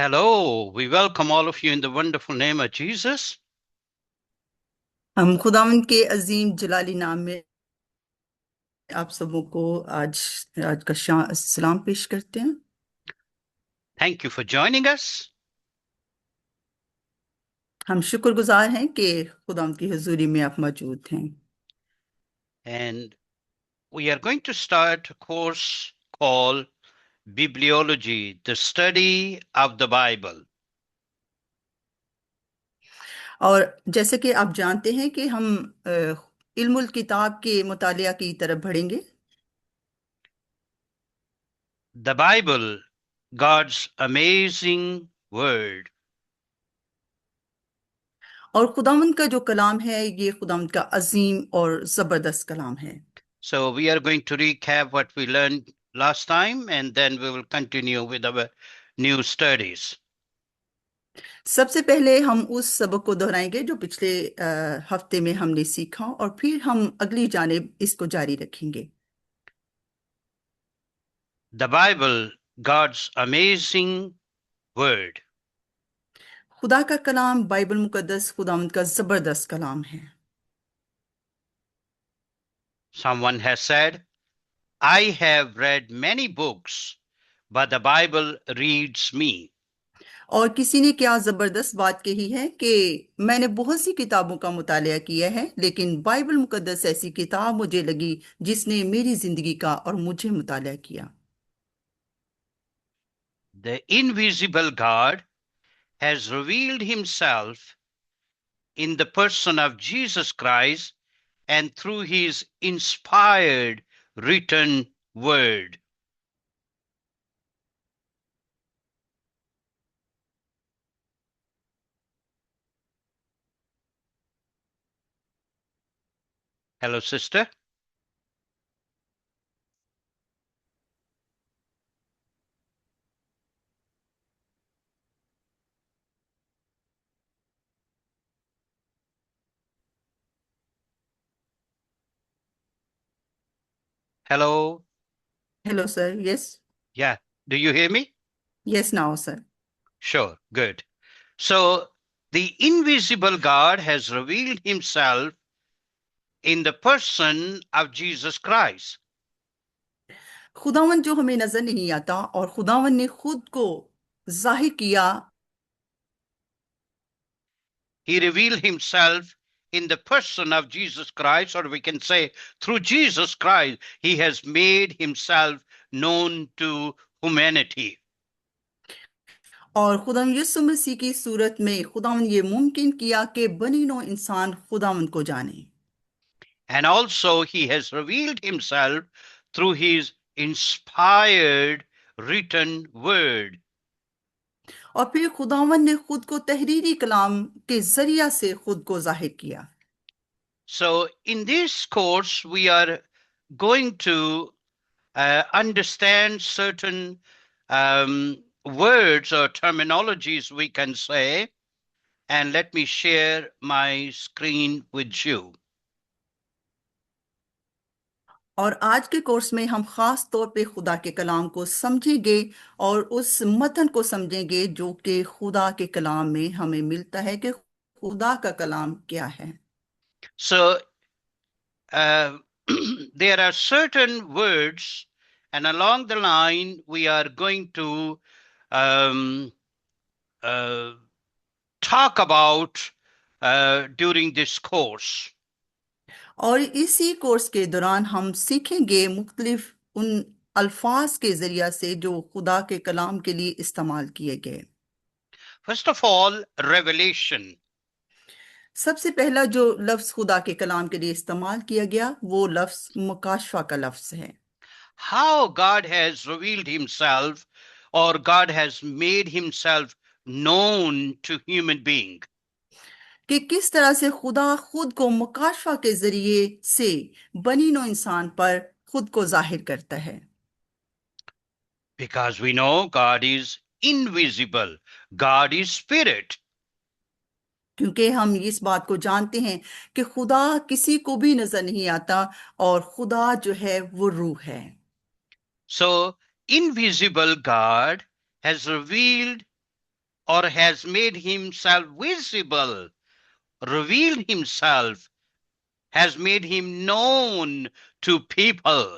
Hello, we welcome all of you in the wonderful name of Jesus. हम खुदावंद के अजीम जलाली नाम में आप सबों को आज आज का सलाम पेश करते हैं। Thank you for joining us. हम शुक्रगुजार हैं कि खुदावंद की हुजूरी में आप मौजूद हैं। And we are going to start a course called Bibliology, the study of the Bible. और जैसे कि आप जानते हैं कि हम इल्मुल किताब के मुतालिया की तरफ बढ़ेंगे। The Bible, God's amazing word. और खुदावंद का जो कलाम है ये खुदावंद का अजीम और जबरदस्त कलाम है। So we are going to recap what we learned last time, and then we will continue with our new studies. सबसे पहले हम उस सबक को दोहराएंगे जो पिछले हफ्ते में हमने सीखा और फिर हम अगली जानिब इसको जारी रखेंगे। The Bible, God's amazing word. खुदा का कलाम बाइबल मुकद्दस खुदावंद का जबरदस्त कलाम है। Someone has said, I have read many books, but the Bible reads me. और किसी ने क्या जबरदस्त बात कही है कि मैंने बहुत सी किताबों का मुतालिया किया है लेकिन बाइबल मुकद्दस ऐसी किताब मुझे लगी जिसने मेरी जिंदगी का और मुझे मुतालिया किया। The invisible God has revealed himself in the person of Jesus Christ and through his inspired written word. Hello, sister. Hello. Hello sir. Yes. Yeah. Do you hear me? Yes now sir. Sure. Good. So, the invisible God has revealed himself in the person of Jesus Christ. खुदावन जो हमें नजर नहीं आता और खुदावन ने खुद को जाहिर किया। He revealed himself in the person of Jesus Christ, or we can say through Jesus Christ, he has made himself known to humanity. और खुदावन यीशु मसीह की सूरत में खुदावन ये मुमकिन किया कि बनी नौ इंसान खुदावन को जाने। And also, he has revealed himself through his inspired written word. और फिर खुदावन ने खुद को तहरीरी कलाम के जरिया से खुद को जाहिर किया। So, in this course, we are going to understand certain words or terminologies, we can say, and let me share my screen with you. और आज के कोर्स में हम खास तौर पे खुदा के कलाम को समझेंगे और उस मतन को समझेंगे जो कि खुदा के कलाम में हमें मिलता है कि खुदा का कलाम क्या है। So uh, there are certain words, and along the line we are going to um, uh, talk about during this course. और इसी कोर्स के दौरान हम सीखेंगे मुख्तलिफ उन अल्फाज के जरिया से जो खुदा के कलाम के लिए इस्तेमाल किए गए। First of all, revelation. सबसे पहला जो लफ्ज खुदा के कलाम के लिए इस्तेमाल किया गया वो लफ्ज मुकाशफा का लफ्ज है। How God has revealed himself, or God has made himself known to human being. कि किस तरह से खुदा खुद को मुकाशफा के जरिए से बनी नो इंसान पर खुद को जाहिर करता है। Because we know God is invisible. God is spirit. क्योंकि हम इस बात को जानते हैं कि खुदा किसी को भी नजर नहीं आता और खुदा जो है वो रूह है। So invisible God has revealed or has made himself visible, revealed himself, has made him known to people.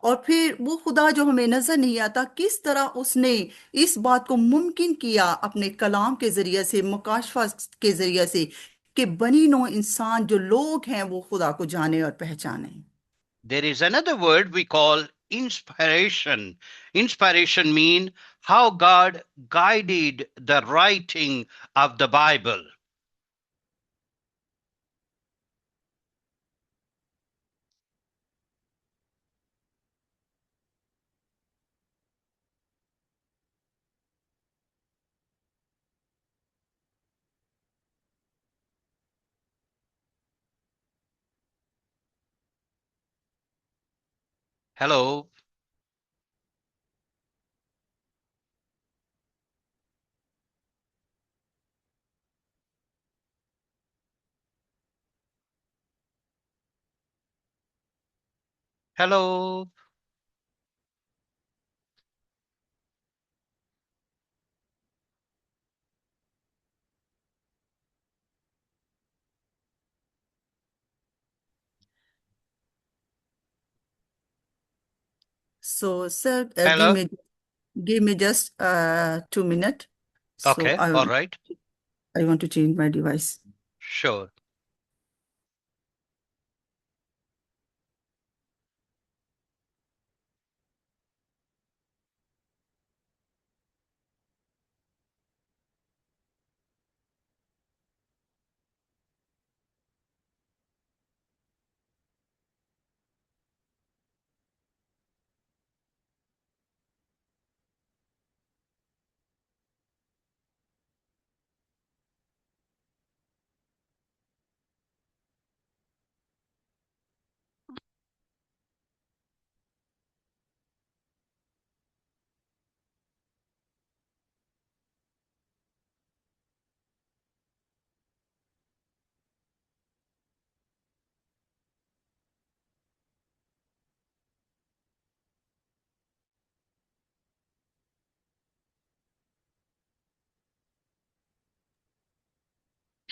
और फिर वो खुदा जो हमें नजर नहीं आता, किस तरह उसने इस बात को मुमकिन किया अपने कलाम के जरिए से, मुकाशफा के जरिए से, कि बनी नौ इंसान जो लोग हैं वो खुदा को जाने और पहचाने। There is another word we call inspiration. Inspiration means how God guided the writing of the Bible. Hello. Hello. So, sir, Hello. give me just 2 minutes. So Okay. All right. I want to change my device. Sure.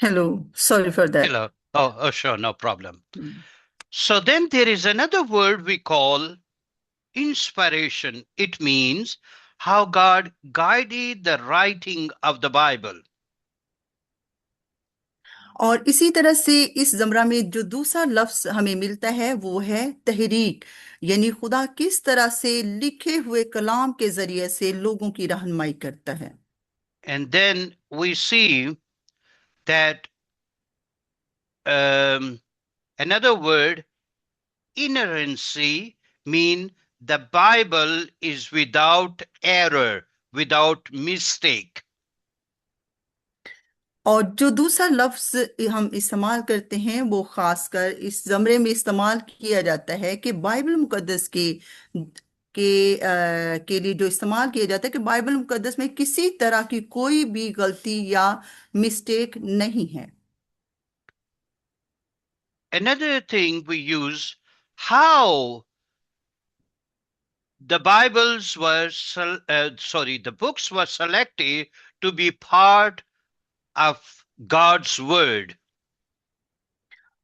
Hello, sorry for that. Hello. Sure. No problem. So then there is another word we call inspiration. It means how God guided the writing of the Bible. और इसी तरह से इस जमरा में जो दूसरा लफ्ज हमें मिलता है वो है तहरीक, यानी खुदा किस तरह से लिखे हुए कलाम के जरिए से लोगों की रहनुमाई करता है। And then we see that another word, inerrancy, mean the Bible is without error, without mistake. और जो दूसरा लफ्ज हम इस्तेमाल करते हैं वो खासकर इस जमरे में इस्तेमाल किया जाता है कि बाइबल मुकद्दस के लिए जो इस्तेमाल किया जाता है कि बाइबल मुकद्दस में किसी तरह की कोई भी गलती या मिस्टेक नहीं है। Another thing we use, how the the books were selected to be part of God's word.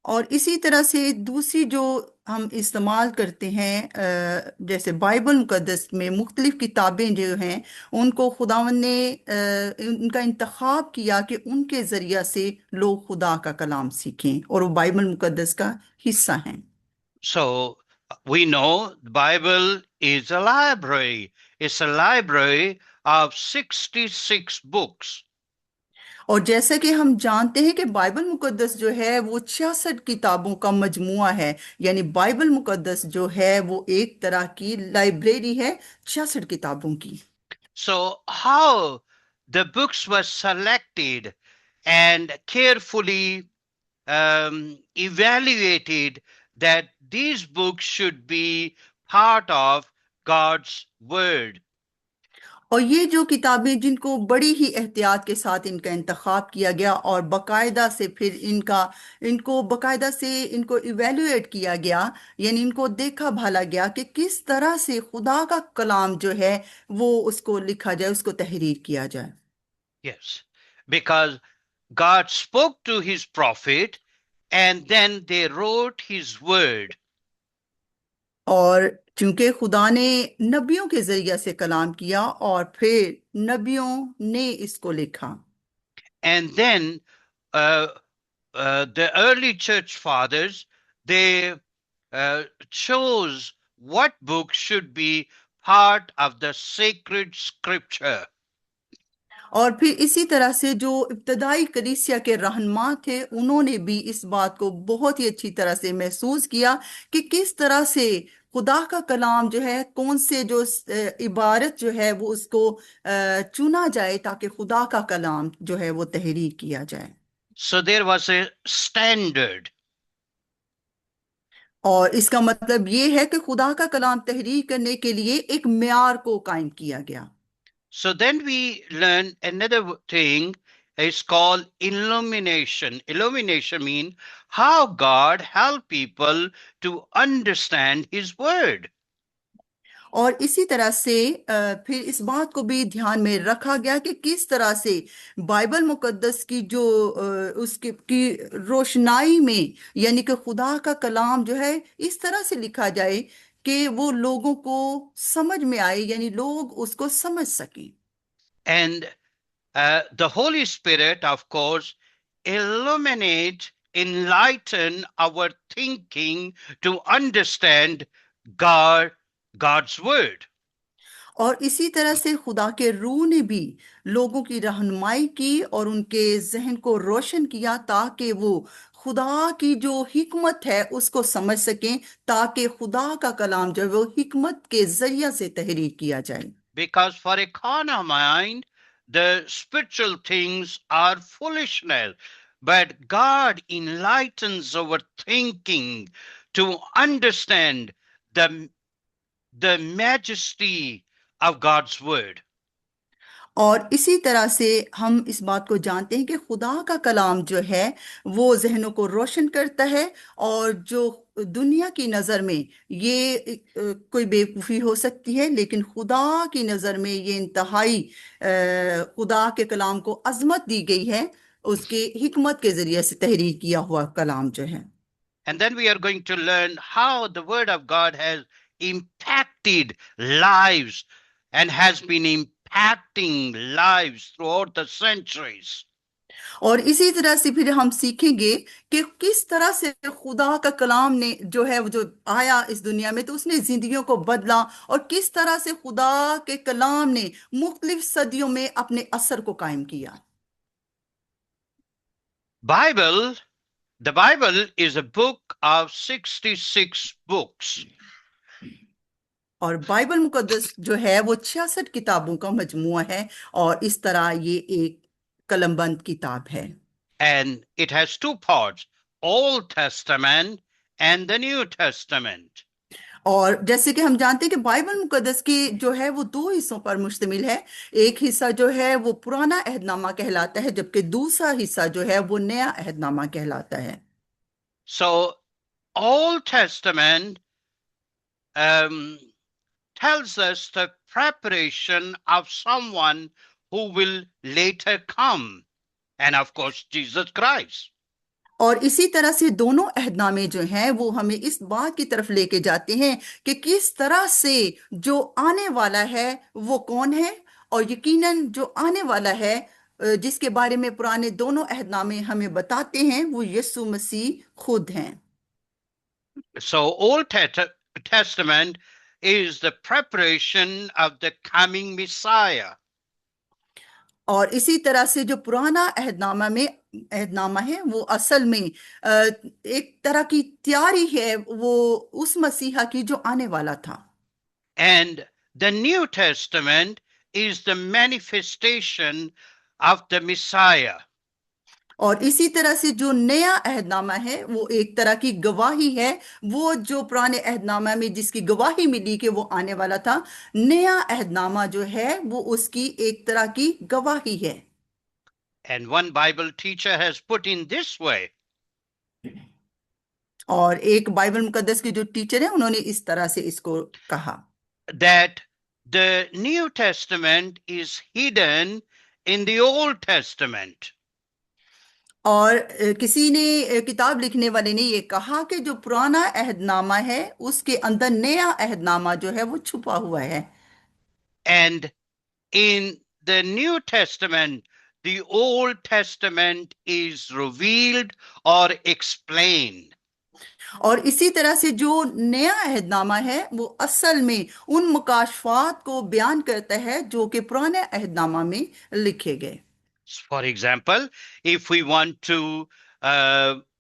और इसी तरह से दूसरी जो हम इस्तेमाल करते हैं, जैसे बाइबल मुकद्दस में मुख्तलिफ किताबें जो हैं उनको खुदावन ने उनका इंतखाब किया कि उनके ज़रिया से लोग खुदा का कलाम सीखें और वो बाइबल मुकद्दस का हिस्सा हैं। So we know the Bible is a library. It's a library of 66 books. और जैसा कि हम जानते हैं कि बाइबल मुकद्दस जो है वो 66 किताबों का मजमुआ है, यानी बाइबल मुकद्दस जो है वो एक तरह की लाइब्रेरी है 66 किताबों की। So how the books were selected and carefully evaluated that these books should be part of God's word. और ये जो किताबें जिनको बड़ी ही एहतियात के साथ इनका इंतखाब किया गया और बाकायदा से फिर इनको बाकायदा से इनको इवेलुएट किया गया, यानी इनको देखा भाला गया कि किस तरह से खुदा का कलाम जो है वो उसको लिखा जाए, उसको तहरीर किया जाए। Yes, because God spoke to his prophet and then they wrote his word. और चूंकि खुदा ने नबियों के जरिए से कलाम किया और फिर नबियों ने इसको लिखा। And then uh, the early church fathers, they chose what book should be part of the sacred scripture. और फिर इसी तरह से जो इब्तदाई कलीसिया के रहनुमा थे उन्होंने भी इस बात को बहुत ही अच्छी तरह से महसूस किया कि किस तरह से खुदा का कलाम जो है कौन से जो इबारत जो है वो उसको चुना जाए ताकि खुदा का कलाम जो है वो तहरीर किया जाए। So there was a standard. और इसका मतलब ये है कि खुदा का कलाम तहरीर करने के लिए एक मेयार को कायम किया गया। So then we learn another thing is called illumination. Illumination means how God help people to understand his word. और इसी तरह से फिर इस बात को भी ध्यान में रखा गया कि किस तरह से बाइबल मुकद्दस की जो उसकी की रोशनाई में यानी कि खुदा का कलाम जो है इस तरह से लिखा जाए कि वो लोगों को समझ में आए यानी लोग उसको समझ सकें। And the Holy Spirit, of course, illuminate, enlighten our thinking to understand God, God's word. और इसी तरह से खुदा के रूह ने भी लोगों की रहनुमाई की और उनके जहन को रोशन किया ताकि वो खुदा की जो हिकमत है उसको समझ सकें ताकि खुदा का कलाम जो है वो हिकमत के जरिया से तहरीर किया जाए। Because for a carnal mind, the spiritual things are foolishness. But God enlightens our thinking to understand the, the majesty of God's word. और इसी तरह से हम इस बात को जानते हैं कि खुदा का कलाम जो है वो जहनों को रोशन करता है और जो दुनिया की नज़र में ये कोई बेवकूफ़ी हो सकती है लेकिन खुदा की नज़र में ये इंतहाई खुदा के कलाम को अजमत दी गई है उसके हिकमत के ज़रिए से तहरीर किया हुआ कलाम जो है। And then we are going to learn how the word of God has impacted lives and has been impacting lives throughout the centuries. और इसी तरह से फिर हम सीखेंगे कि किस तरह से खुदा का कलाम ने जो है वो जो आया इस दुनिया में तो उसने जिंदगियों को बदला और किस तरह से खुदा के कलाम ने मुख्तलिफ सदियों में अपने असर को कायम किया। Bible, the Bible is a book of 66 books. और बाइबल मुकद्दस जो है वो 66 किताबों का मजमुआ है और इस तरह ये एक कलमबंद किताब है। And it has two parts, Old Testament and the New Testament. और जैसे कि हम जानते हैं कि बाइबल मुकद्दस की जो है वो दो हिस्सों पर मुश्तमिल है। एक हिस्सा जो है वो पुराना अहदनामा कहलाता है जबकि दूसरा हिस्सा जो है वो नया अहदनामा कहलाता है। So Old Testament um, tells us the preparation of someone who will later come, and of course Jesus Christ. और इसी तरह से दोनों अहदनामे जो हैं वो हमें इस बात की तरफ लेके जाते हैं कि किस तरह से जो आने वाला है वो कौन है और यकीनन जो आने वाला है जिसके बारे में पुराने दोनों अहदनामे हमें बताते हैं वो यीशु मसीह खुद हैं। So Testament is the preparation of the coming Messiah. और इसी तरह से जो पुराना अहदनामा है वो असल में एक तरह की तैयारी है वो उस मसीहा की जो आने वाला था। And the New Testament is the manifestation of the Messiah. और इसी तरह से जो नया अहदनामा है वो एक तरह की गवाही है वो जो पुराने अहदनामा में जिसकी गवाही मिली कि वो आने वाला था नया अहदनामा जो है वो उसकी एक तरह की गवाही है। And one Bible teacher has put in this way और एक बाइबल मुकद्दस के जो टीचर है उन्होंने इस तरह से इसको कहा that the New Testament is hidden in the Old Testament. और किसी ने किताब लिखने वाले ने ये कहा कि जो पुराना अहदनामा है उसके अंदर नया अहदनामा जो है वो छुपा हुआ है। And in the New Testament, the Old Testament is revealed or explained. और इसी तरह से जो नया अहदनामा है वो असल में उन मुकाशफात को बयान करता है जो कि पुराने अहदनामा में लिखे गए। For example, if we want to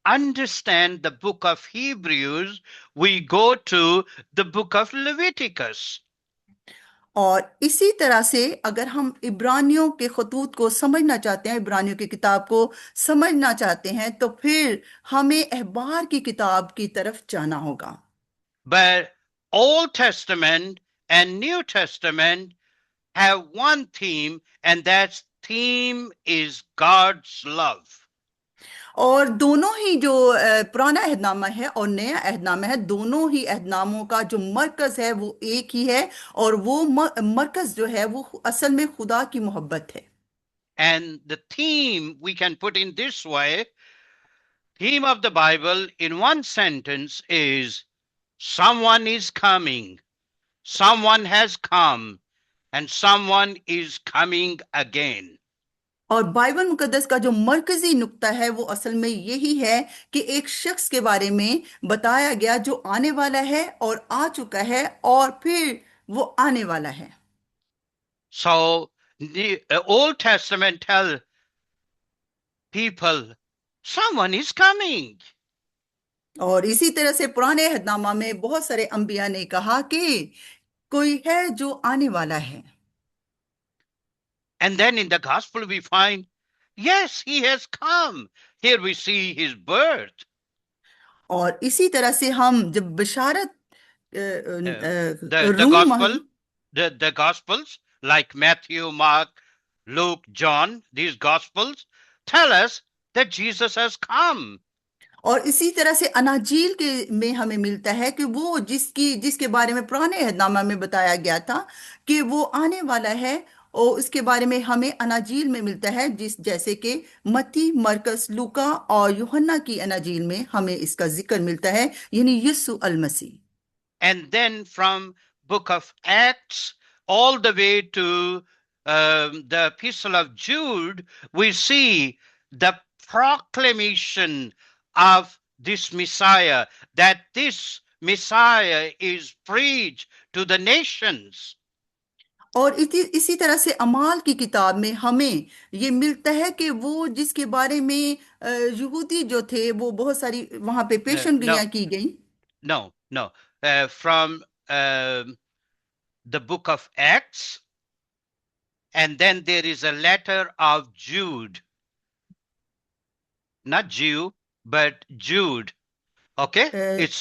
understand the book of Hebrews, we go to the book of Leviticus. और इसी तरह से अगर हम इब्रानियों के खतूत को समझना चाहते हैं, इब्रानियों की किताब को समझना चाहते हैं, तो फिर हमें अहबार की किताब की तरफ जाना होगा। But Old Testament and New Testament have one theme, and that theme is God's love. और दोनों ही जो पुराना अहदनामा है और नया अहदनामा है, दोनों ही अहदनामों का जो मरकज है वो एक ही है, और वो मरकज जो है वो असल में खुदा की मोहब्बत है। And the theme we can put in this way, theme of the Bible in one sentence is someone is coming, someone has come, and someone is coming again. और बाइबल मुकद्दस का जो मरकजी नुक्ता है वो असल में यही है कि एक शख्स के बारे में बताया गया जो आने वाला है और आ चुका है और फिर वो आने वाला है। So the Old Testament tell people someone is coming. और इसी तरह से पुराने अहदनामा में बहुत सारे अंबिया ने कहा कि कोई है जो आने वाला है। And then in the gospel we find, yes, he has come. Here we see his birth. और इसी तरह से हम जब बिशारत The room gospel, the gospels like Matthew, Mark, Luke, John, these gospels tell us that Jesus has come. और इसी तरह से अनाजील के में हमें मिलता है कि वो जिसके बारे में पुराने अहदनामा में बताया गया था कि वो आने वाला है, और उसके बारे में हमें अनाजील में मिलता है, जैसे कि मत्ती, मरकस, लूका और यूहन्ना की अनाजील में हमें इसका जिक्र मिलता है, यानी यीशु अल मसीह। And then from book of Acts all the way to the epistle of Jude, we see the proclamation of this Messiah, that this Messiah is preached to the nations. और इसी तरह से अमाल की किताब में हमें ये मिलता है कि वो जिसके बारे में यहूदी जो थे वो बहुत सारी वहां पे पेशन No, गोइयां की गई। no. From the book of Acts, and then there is a letter of Jude, not Jew, but Jude. Okay, it's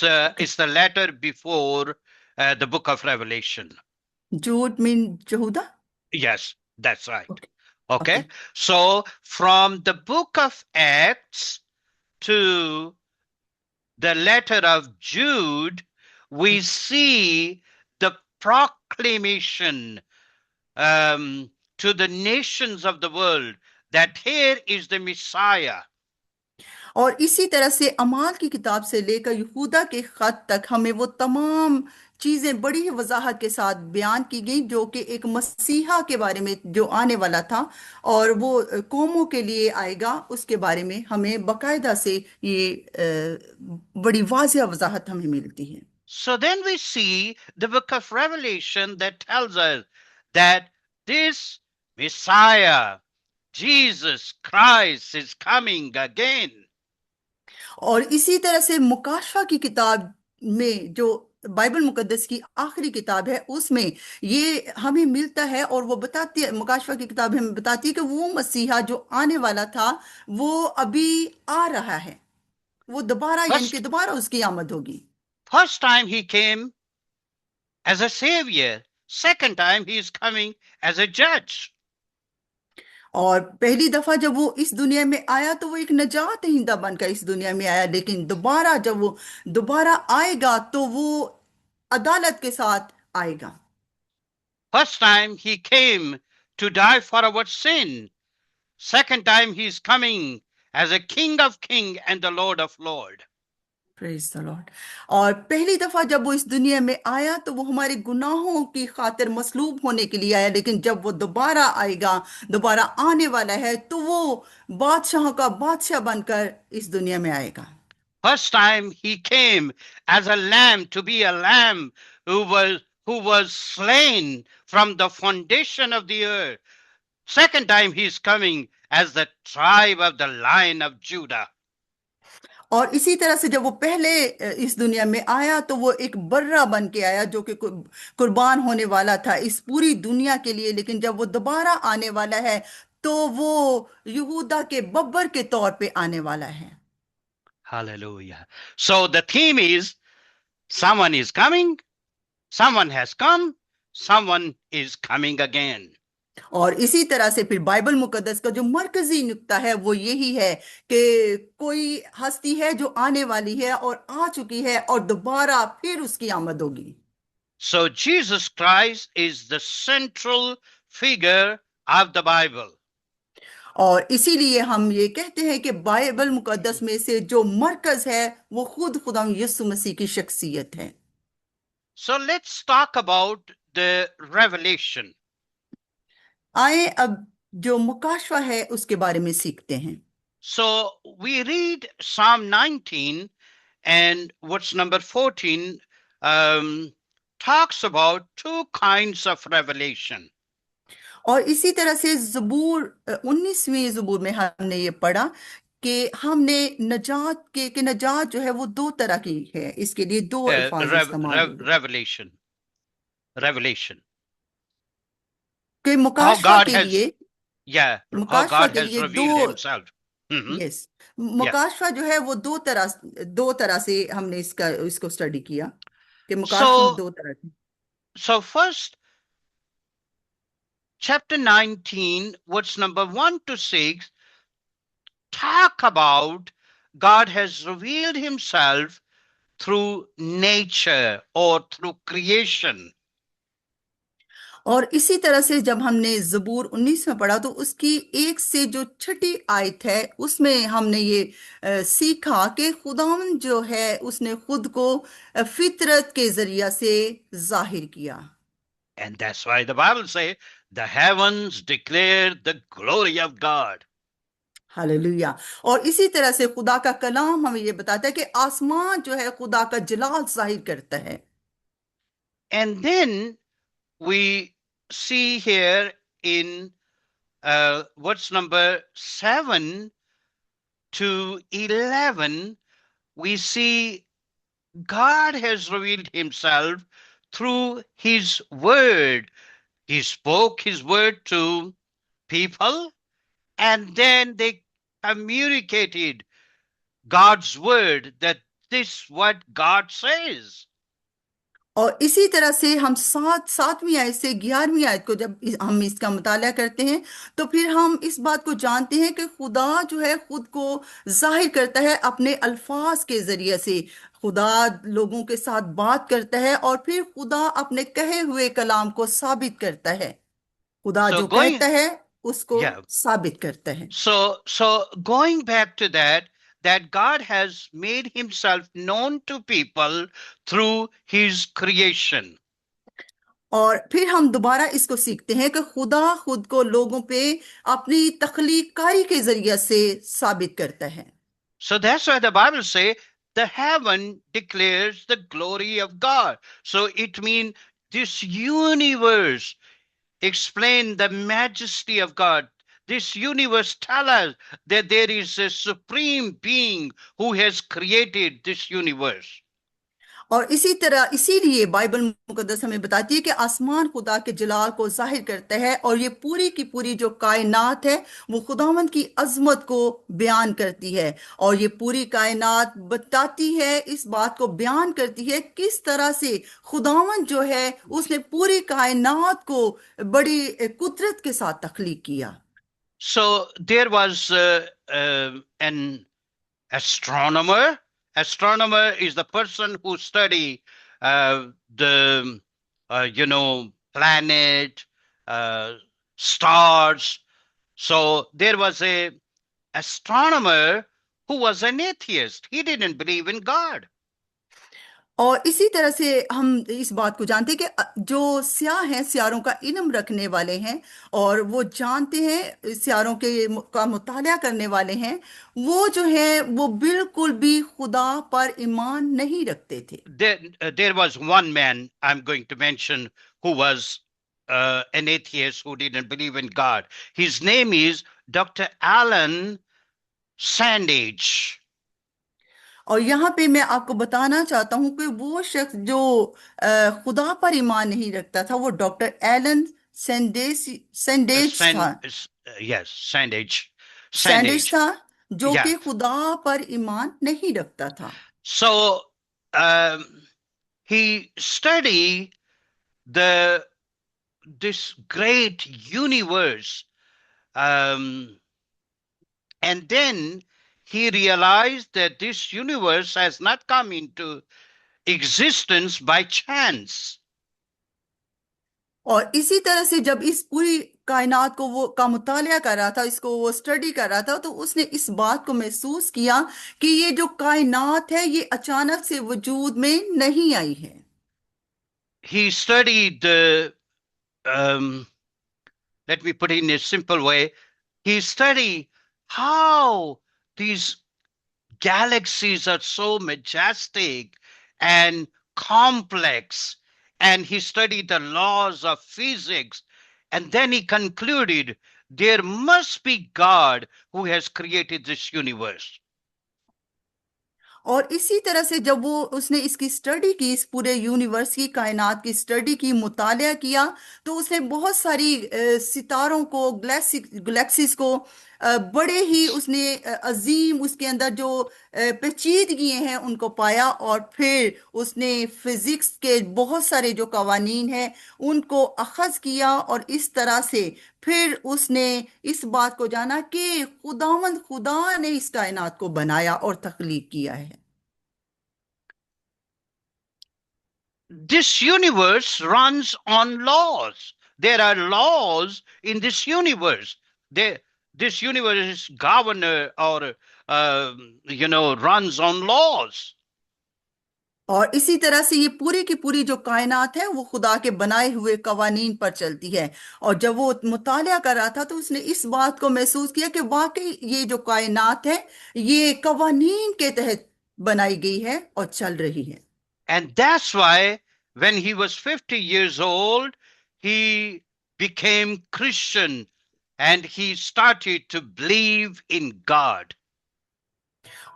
the letter before the book of Revelation. Jute mean यहूदा। Yes, that's right. Okay. Okay. Okay, so from the book of Acts to the letter of Jude, we see the proclamation to the nations of the world that here is the Messiah. और इसी तरह से अमाल की किताब से लेकर यहूदा के खत तक हमें वो तमाम चीजें बड़ी ही वजाहत के साथ बयान की गई जो कि एक मसीहा के बारे में जो आने वाला था और वो कौमों के लिए आएगा, उसके बारे में हमें बकायदा से ये बड़ी वाज़िह वजाहत हमें मिलती है। So then we see the book of Revelation that tells us that this Messiah, Jesus Christ, is coming again. और इसी तरह से मुकाशफा की किताब में जो बाइबल मुकद्दस की आखिरी किताब है उसमें ये हमें मिलता है, और वो बताती है, मुकाशफा की किताब हमें बताती है कि वो मसीहा जो आने वाला था वो अभी आ रहा है, वो दोबारा यानी कि First, दोबारा उसकी आमद होगी। first time he came as a savior. Second time he is coming as a judge. और पहली दफा जब वो इस दुनिया में आया तो वो एक नजात दहिंदा बनकर इस दुनिया में आया, लेकिन दोबारा जब वो दोबारा आएगा तो वो अदालत के साथ आएगा। First time he came to die for our sin. Second time he is coming as a King of Kings and the Lord of Lords. Praise the Lord. और पहली दफा जब वो इस दुनिया में आया तो वो हमारे गुनाहों की खातिर मसलूब होने के लिए आया, लेकिन जब वो दोबारा आएगा, दोबारा आने वाला है, तो वो बादशाह का बादशाह बनकर इस दुनिया में आएगा। First time he came as a lamb, to be a lamb who was slain from the foundation of the earth. Second time he is coming as the tribe of the Lion of Judah. और इसी तरह से जब वो पहले इस दुनिया में आया तो वो एक बर्रा बन के आया जो कि कुर्बान होने वाला था इस पूरी दुनिया के लिए, लेकिन जब वो दोबारा आने वाला है तो वो यहूदा के बब्बर के तौर पे आने वाला है। Hallelujah. So the theme is someone is coming, someone has come, someone is coming again. और इसी तरह से फिर बाइबल मुकद्दस का जो मरकजी नुक्ता है वो यही है कि कोई हस्ती है जो आने वाली है और आ चुकी है और दोबारा फिर उसकी आमद होगी। So Jesus Christ is the central figure of the Bible. और इसीलिए हम ये कहते हैं कि बाइबल मुकद्दस में से जो मरकज है वो खुद खुदा यीशु मसीह की शख्सियत है। So let's talk about the revelation. आए अब जो मुकाशवा है उसके बारे में सीखते हैं। So we read Psalm 19 and what's number 14 talks about two kinds of revelation. और इसी तरह से ज़बूर 19वीं ज़बूर में हमने ये पढ़ा कि हमने नजात के नजात जो है वो दो तरह की है, इसके लिए दो अल्फाज इस्तेमाल हुए revelation. कि How मुकाशवा God के has, लिए yeah, how मुकाशवा God के has लिए दो, revealed himself. Mhm. Yes, Yeah. मुकाशवा जो है वो दो तरह से हमने इसको स्टडी किया कि मुकाशवा So, दो तरह की। so first, chapter 19, what's number 1 to 6, talk about God has revealed himself through nature or through creation. और इसी तरह से जब हमने ज़बूर 19 में पढ़ा तो उसकी 1 से जो छठी आयत है उसमें हमने ये सीखा कि खुदावंद जो है उसने खुद को फितरत के जरिया से जाहिर किया। And that's why the Bible says the heavens declare the glory of God. Hallelujah. और इसी तरह से खुदा का कलाम हमें ये बताता है कि आसमान जो है खुदा का जलाल जाहिर करता है। And then we see here in what's number 7 to 11, we see God has revealed himself through his word. He spoke his word to people, and then they communicated God's word, that this what God says. और इसी तरह से हम सातवीं आयत से 11वीं आयत को जब हम इसका मुताला करते हैं तो फिर हम इस बात को जानते हैं कि खुदा जो है खुद को जाहिर करता है अपने अल्फाज के जरिए से। खुदा लोगों के साथ बात करता है और फिर खुदा अपने कहे हुए कलाम को साबित करता है। खुदा So जो going, कहता है उसको yeah. साबित करता है। So going back to that God has made himself known to people through his creation. और फिर हम दोबारा इसको सीखते हैं कि खुदा खुद को लोगों पे अपनी तख्लीक कारी के जरिए से साबित करता है। So that's why the Bible says the heaven declares the glory of God. So it means this universe explain the majesty of God. This universe tell us that there is a supreme being who has created this universe. और इसी तरह इसीलिए Bible मुकद्दस हमें बताती है कि आसमान खुदा के जलाल को जाहिर करता है और ये पूरी की पूरी जो कायनात है वो खुदावंद की अजमत को बयान करती है। और ये पूरी कायनात बताती है, इस बात को बयान करती है किस तरह से खुदावंद जो है उसने पूरी कायनात को बड़ी कुदरत के साथ तख्लीक किया। So there was an astronomer. Astronomer is the person who study the planet, stars, So there was a astronomer who was an atheist. He didn't believe in God. और इसी तरह से हम इस बात को जानते हैं कि जो स्याह हैं, सियारों का इल्म रखने वाले हैं, और वो जानते हैं, सियारों के का मुतालिया करने वाले हैं, वो जो है वो बिल्कुल भी खुदा पर ईमान नहीं रखते थे। There was one man I'm going to mention who was an atheist who didn't believe in God. His name is Dr. Alan Sandage. और यहाँ पे मैं आपको बताना चाहता हूँ कि वो शख्स जो खुदा पर ईमान नहीं रखता था, वो डॉक्टर एलन सेंडेस सेंडेज था। Yes, Sandage. सैंडिश Sandage. था, जो Yeah. कि खुदा पर ईमान नहीं रखता था। So um, he studied the this great universe, um, and then he realized that this universe has not come into existence by chance. और इसी तरह से जब इस पूरी कायनात को वो का मुतालिया कर रहा था, इसको वो स्टडी कर रहा था, तो उसने इस बात को महसूस किया कि ये जो कायनात है ये अचानक से वजूद में नहीं आई है। He studied the, um, let me put it in a simple way, he studied how these galaxies are so majestic and complex, and he studied the laws of physics, and then he concluded there must be God who has created this universe. और इसी तरह से जब वो उसने इसकी study की, इस पूरे यूनिवर्स की कायनात की स्टडी की, मुतालिया किया, तो उसने बहुत सारी सितारों को, गैलेक्सीज को, बड़े ही उसने अजीम, उसके अंदर जो पेचीदगियां हैं उनको पाया, और फिर उसने फिजिक्स के बहुत सारे जो कवानीन हैं उनको अखज़ किया, और इस तरह से फिर उसने इस बात को जाना कि खुदावंद खुदा ने इस कायनात को बनाया और तख्लीक किया है। This universe runs on laws. There are laws in this universe. This universe is governed or, runs on laws. और इसी तरह से ये पूरी की पूरी जो कायनात है वो खुदा के बनाए हुए कवानीन पर चलती है। और जब वो मुतालिया कर रहा था तो उसने इस बात को महसूस किया कि वाकई ये जो कायनात है ये कवानीन के तहत बनाई गई है और चल रही है। And that's why when he was 50 years old, he became Christian and he started to believe in God.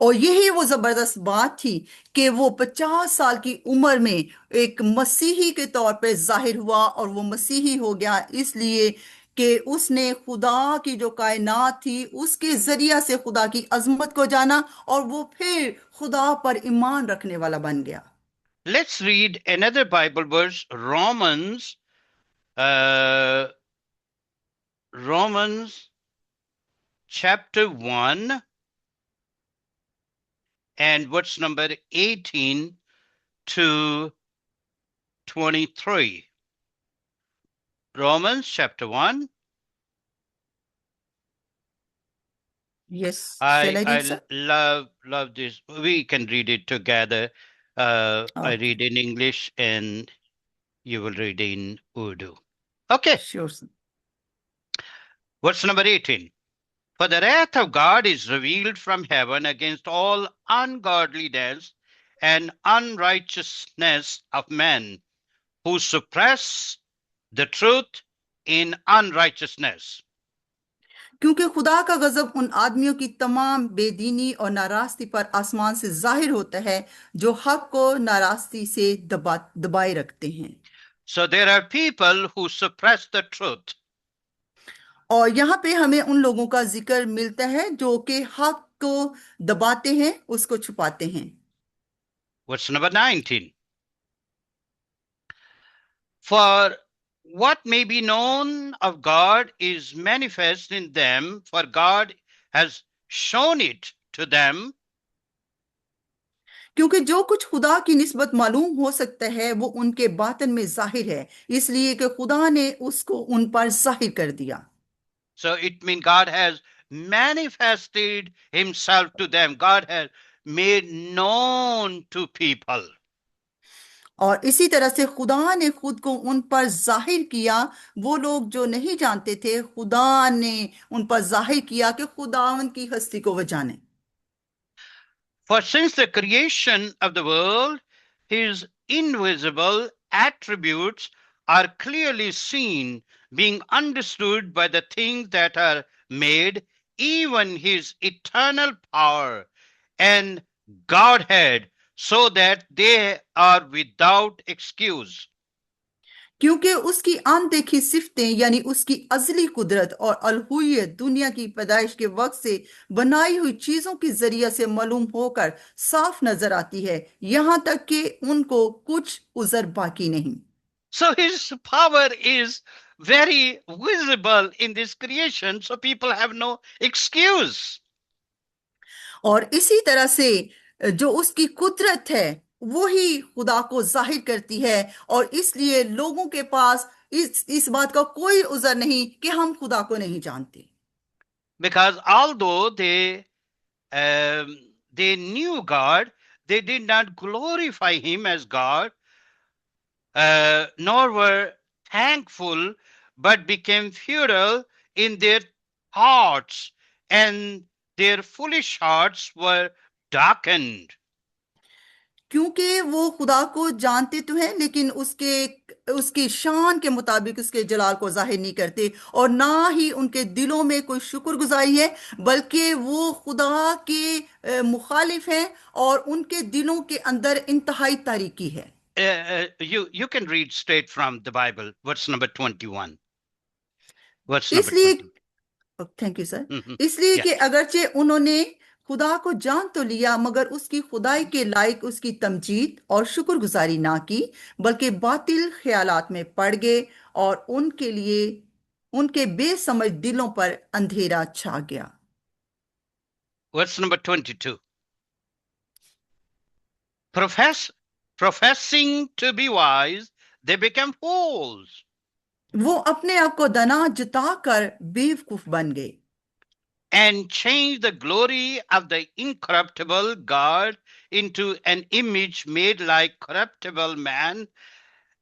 और यही वो जबरदस्त बात थी कि वो 50 साल की उम्र में एक मसीही के तौर पे जाहिर हुआ, और वो मसीही हो गया इसलिए कि उसने खुदा की जो कायनात थी उसके जरिया से खुदा की अजमत को जाना, और वो फिर खुदा पर ईमान रखने वाला बन गया। Let's read another Bible verse, uh, Romans chapter 1 and verse number 18 to 23. Romans chapter 1. Yes, shall I I read, I sir? love this. We can read it together. I Okay, read in English and you will read in Urdu. Okay, sure, sir. verse number 18. For the wrath of God is revealed from heaven against all ungodliness and unrighteousness of men who suppress the truth in unrighteousness. क्योंकि खुदा का गजब उन आदमियों की तमाम बेदीनी और नाराजगी पर आसमान से जाहिर होता है, जो हक को नाराजगी से दबाए रखते हैं। So there are people who suppress the truth. और यहाँ पे हमें उन लोगों का जिक्र मिलता है जो कि हक को दबाते हैं, उसको छुपाते हैं। Verse number 19. For what may be known of God is manifest in them, for God has shown it to them. क्योंकि जो कुछ खुदा की निस्बत मालूम हो सकता है वो उनके बातन में जाहिर है, इसलिए कि खुदा ने उसको उन पर जाहिर कर दिया। So it means God has manifested himself to them. God has made known to people. और इसी तरह से खुदा ने खुद को उन पर जाहिर किया। वो लोग जो नहीं जानते थे, खुदा ने उन पर जाहिर किया कि खुदावन की हस्ती को वो जाने। For since the creation of the world, his invisible attributes are clearly seen, being understood by the things that are made, even his eternal power and Godhead, so that they are without excuse. क्योंकि उसकी अनदेखी सिफतें यानी उसकी अजली कुदरत और अलहुयत दुनिया की पैदाइश के वक्त से बनाई हुई चीजों के जरिए से मालूम होकर साफ नजर आती है, यहाँ तक कि उनको कुछ उज़र बाकी नहीं। So his power is very visible in this creation, so people have no excuse. और इसी तरह से जो उसकी कुदरत है वो ही खुदा को जाहिर करती है, और इसलिए लोगों के पास इस बात का कोई उज़र नहीं कि हम खुदा को नहीं जानते। Because although they knew God, they did not glorify him as God, nor were thankful, but became futile in their thoughts, and their foolish hearts were darkened. क्योंकि वो खुदा को जानते तो हैं, लेकिन उसके उसकी शान के मुताबिक उसके जलाल को जाहिर नहीं करते, और ना ही उनके दिलों में कोई शुक्रगुजारी है, बल्कि वो खुदा के मुखालिफ हैं, और उनके दिलों के अंदर इंतहाई तारीकी है। You can read straight from the Bible, verse number 21. Verse number इसलिए 20. Thank you sir. Mhm. इसलिए Yeah. कि अगरचे उन्होंने खुदा को जान तो लिया, मगर उसकी खुदाई के लायक उसकी तमजीद और शुक्रगुजारी ना की, बल्कि बातिल ख्यालात में पड़ गए, और उनके लिए उनके बेसमझ दिलों पर अंधेरा छा गया। Verse number 22. Professing to be wise, they became fools वो अपने आप को दना जताकर बेवकूफ बन गए, and changed the glory of the incorruptible God into an image made like corruptible man,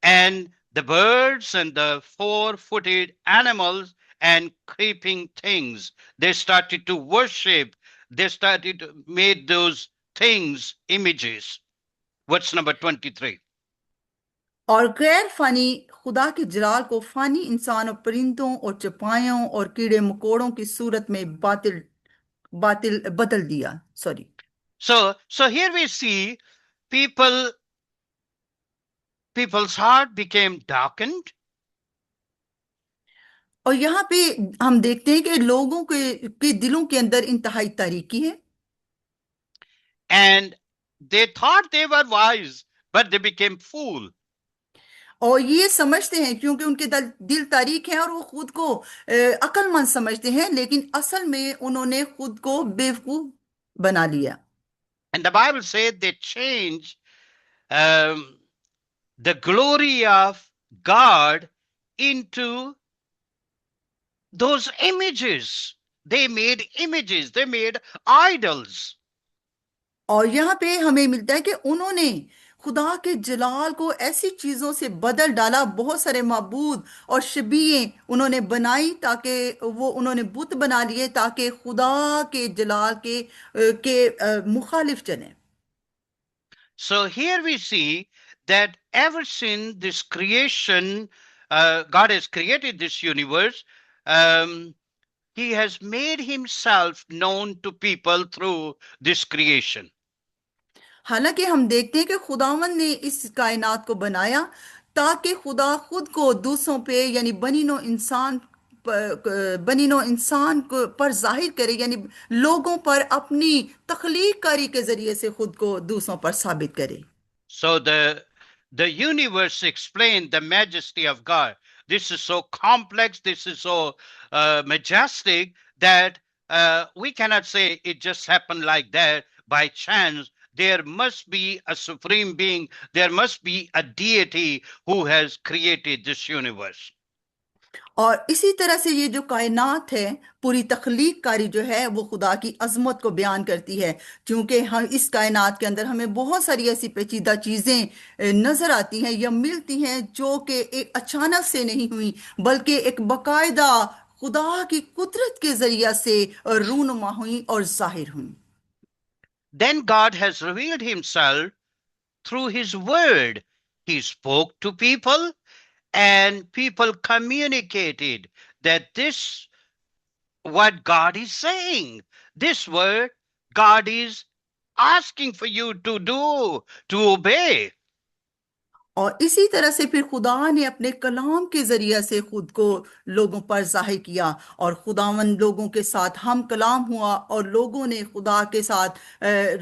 and the birds and the four-footed animals and creeping things. They started to worship. They started to make those things images. Verse number 23. और गैर फानी खुदा के जलाल को फानी इंसान और परिंदों और चपायों और कीड़े मकोड़ों की सूरत में बातिल बातिल बदल दिया। Sorry. So here we see people's heart became darkened, और यहाँ पे हम देखते हैं कि लोगों के दिलों के अंदर इंतहाई तारीकी है, and they thought they were wise, but they became fool. और ये समझते हैं क्योंकि उनके दिल तारीक है और वो खुद को अक्लमंद समझते हैं, लेकिन असल में उन्होंने खुद को बेवकूफ बना लिया। And the Bible said they changed um, the glory of God into those images. They made images, they made idols. और यहाँ पे हमें मिलता है कि उन्होंने खुदा के जलाल को ऐसी चीजों से बदल डाला, बहुत सारे माबूद और शबीहें उन्होंने बनाई, ताकि वो उन्होंने बुत बना लिए ताकि खुदा के जलाल के मुखालिफ चले। So here we see that ever since this creation, God has created this universe, he has made himself known to people through this creation. हालांकि हम देखते हैं कि खुदावन ने इस कायनात को बनाया ताकि खुदा खुद को दूसरों पे यानी बनीनो इंसान को पर जाहिर करे, यानी लोगों पर अपनी तख्लीक कारी के जरिए से खुद को दूसरों पर साबित करे। So the universe explained the majesty of God. This is so complex, this is so majestic that we cannot say it just happened like that by chance. There must be a supreme being, there must be a deity who has created this universe. और इसी तरह से ये जो कायनात है, पूरी तख्लीक कारी जो है वो खुदा की अजमत को बयान करती है। क्योंकि हम इस कायनात के अंदर हमें बहुत सारी ऐसी पेचीदा चीज़ें नज़र आती हैं या मिलती हैं जो कि एक अचानक से नहीं हुई, बल्कि एक बाकायदा खुदा की कुदरत के जरिया से रूनुमा हुई और जाहिर हुई। Then God has revealed himself through his word. He spoke to people and people communicated that this what God is saying. This word God is asking for you to do, to obey. और इसी तरह से फिर खुदा ने अपने कलाम के जरिए से खुद को लोगों पर जाहिर किया, और खुदावन लोगों के साथ हम कलाम हुआ, और लोगों ने खुदा के साथ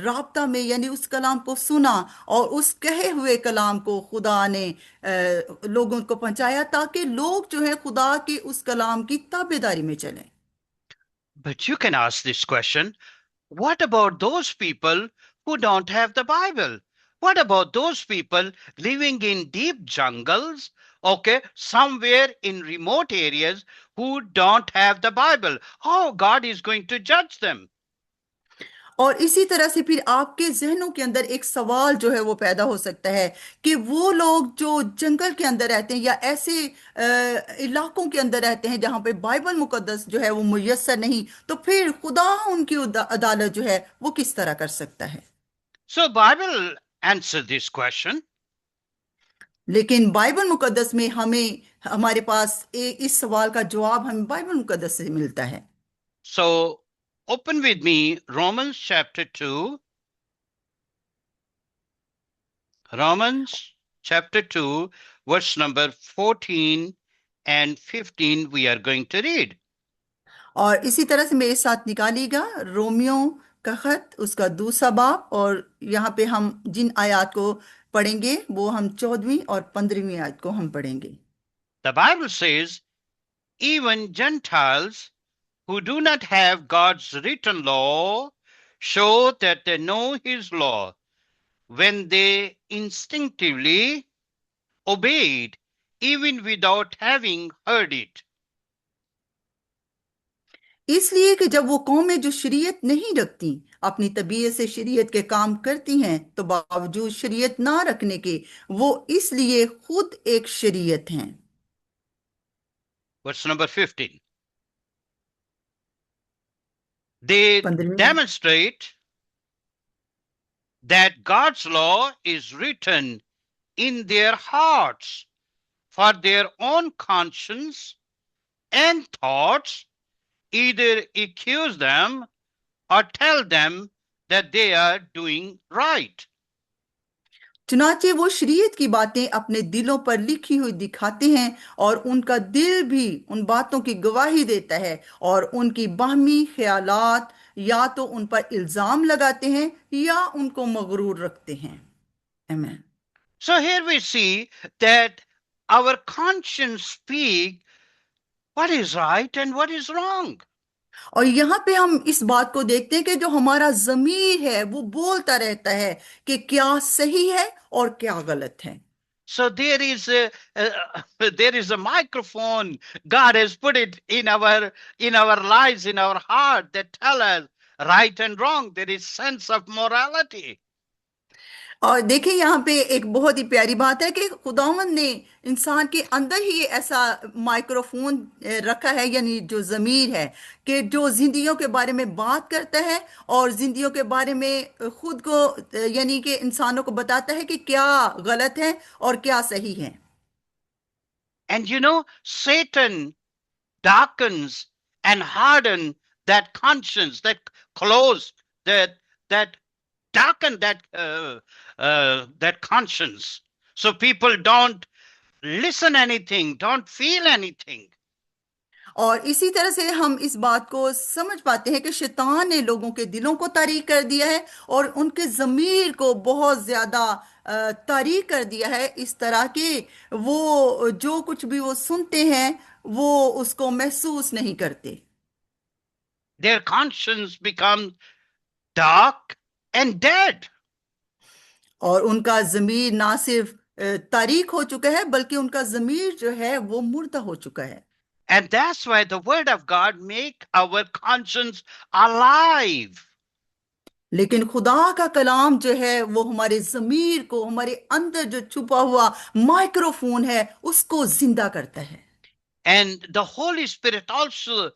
राब्ता में यानी उस कलाम को सुना, और उस कहे हुए कलाम को खुदा ने लोगों को पहुंचाया, ताकि लोग जो है खुदा के उस कलाम की ताबेदारी में चलें। But you can ask this question, what about those people who don't have the Bible? What about those people living in deep jungles, okay, somewhere in remote areas who don't have the Bible? How God is going to judge them? और इसी तरह से फिर आपके जहनों के अंदर एक सवाल जो है वो पैदा हो सकता है कि वो लोग जो जंगल के अंदर रहते हैं या ऐसे इलाकों के अंदर रहते हैं जहाँ पे बाइबल मुकद्दस जो है वो मुयस्सर नहीं, तो फिर खुदा उनकी अदालत जो है वो किस तरह कर सकता है। So Bible answer this question. लेकिन बाइबल मुकद्दस में हमें हमारे पास इस सवाल का जवाब हमें बाइबल मुकद्दस से मिलता है। So open with me Romans chapter 2. Romans chapter 2, verse number 14 and 15 we are going to read. और इसी तरह से मेरे साथ निकालिएगा रोमियो का खत उसका दूसरा बाब, और यहाँ पे हम जिन आयत को पढ़ेंगे वो हम 14वीं और 15वीं आयत को हम पढ़ेंगे। The Bible says, even Gentiles who do not have God's written law show that they know his law when they instinctively obeyed, even without having heard it. इसलिए कि जब वो कौमें जो शरीयत नहीं रखती अपनी तबीयत से शरीयत के काम करती हैं, तो बावजूद शरीयत ना रखने के वो इसलिए खुद एक शरीयत हैं। Verse number 15. They 15वीं। demonstrate that God's law is written in their hearts for their own conscience and thoughts either accuse them or tell them that they are doing right. चुनाचे वो शरीयत की बातें अपने दिलों पर लिखी हुई दिखाते हैं, और उनका दिल भी उन बातों की गवाही देता है, और उनकी बाहमी ख्यालात या तो उन पर इल्जाम लगाते हैं या उनको मगरूर रखते हैं। आमीन। So here we see that our conscience speak what is right and what is wrong. और यहाँ पे हम इस बात को देखते हैं कि जो हमारा जमीर है वो बोलता रहता है कि क्या सही है और क्या गलत है। So there is a microphone God has put it in our lives, in our heart, that tell us right and wrong. There is sense of morality. और देखिए यहाँ पे एक बहुत ही प्यारी बात है कि खुदावंद ने इंसान के अंदर ही ऐसा माइक्रोफोन रखा है, यानी जो ज़मीर है, कि जो जिंदगियों के बारे में बात करता है और जिंदगियों के बारे में खुद को यानी कि इंसानों को बताता है कि क्या गलत है और क्या सही है। And Satan darkens and harden that conscience, that close, that darken that conscience. So people don't listen anything, don't feel anything. और इसी तरह से हम इस बात को समझ पाते हैं कि शैतान ने लोगों के दिलों को तारीक कर दिया है और उनके ज़मीर को बहुत ज़्यादा तारीक कर दिया है, इस तरह कि वो जो कुछ भी वो सुनते हैं वो उसको महसूस नहीं करते। Their conscience becomes dark and dead. और उनका ज़मीर ना सिर्फ तारीक हो चुका है, बल्कि उनका ज़मीर जो है वो मुर्दा हो चुका है। And that's why the word of God make our conscience alive. लेकिन खुदा का कलाम जो है वो हमारे ज़मीर को, हमारे अंदर जो छुपा हुआ माइक्रोफोन है, उसको जिंदा करता है। And the Holy Spirit also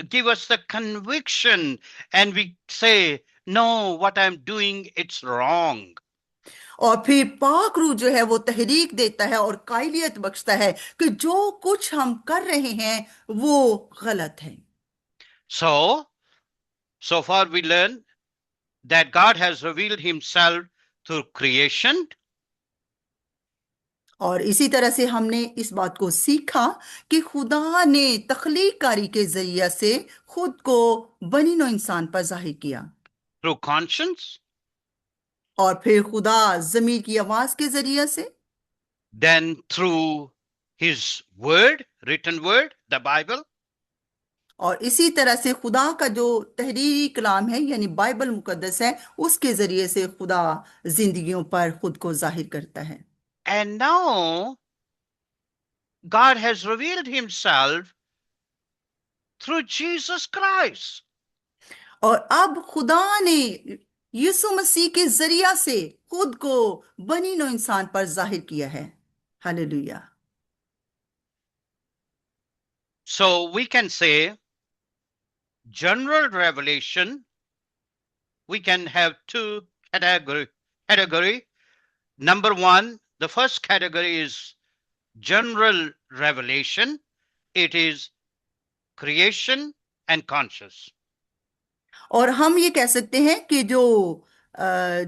give us the conviction, and we say, no, what I'm doing, it's wrong. और फिर पाक रूह जो है वो तहरीक देता है और कायलियत बख्शता है कि जो कुछ हम कर रहे हैं वो गलत है। So far we learn that God has revealed himself through creation. और इसी तरह से हमने इस बात को सीखा कि खुदा ने तख्लीकारी के जरिया से खुद को बनी नौ इंसान पर जाहिर किया, through conscience, और फिर खुदा जमीर की आवाज के जरिया से, then through his word, written word, the Bible, और इसी तरह से खुदा का जो तहरीरी कलाम है यानी बाइबल मुकद्दस है, उसके जरिए से खुदा जिंदगियों पर खुद को जाहिर करता है। and now God has revealed himself through Jesus Christ. और अब खुदा ने यीशु मसीह के जरिया से खुद को बनी नौ इंसान पर जाहिर किया है। Hallelujah. So we can say general revelation, we can have two category. Number one, the first category is general revelation. It is creation and conscious. और हम ये कह सकते हैं कि जो आ,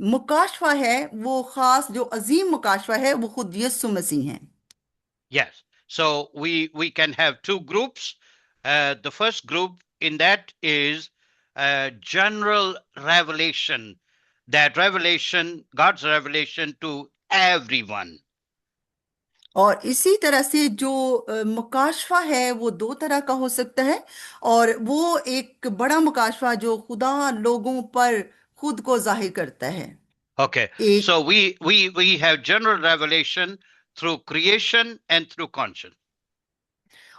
मुकाशवा है वो खास, जो अजीम मुकाशवा है वो खुद यीशु मसीह हैं। Yes. So we can have two groups. The first group in that is general revelation. That revelation, God's revelation to everyone. और इसी तरह से जो मुकाशवा है वो दो तरह का हो सकता है, और वो एक बड़ा मुकाशवा जो खुदा लोगों पर खुद को जाहिर करता है। Okay. एक So we have general revelation through creation and through conscience.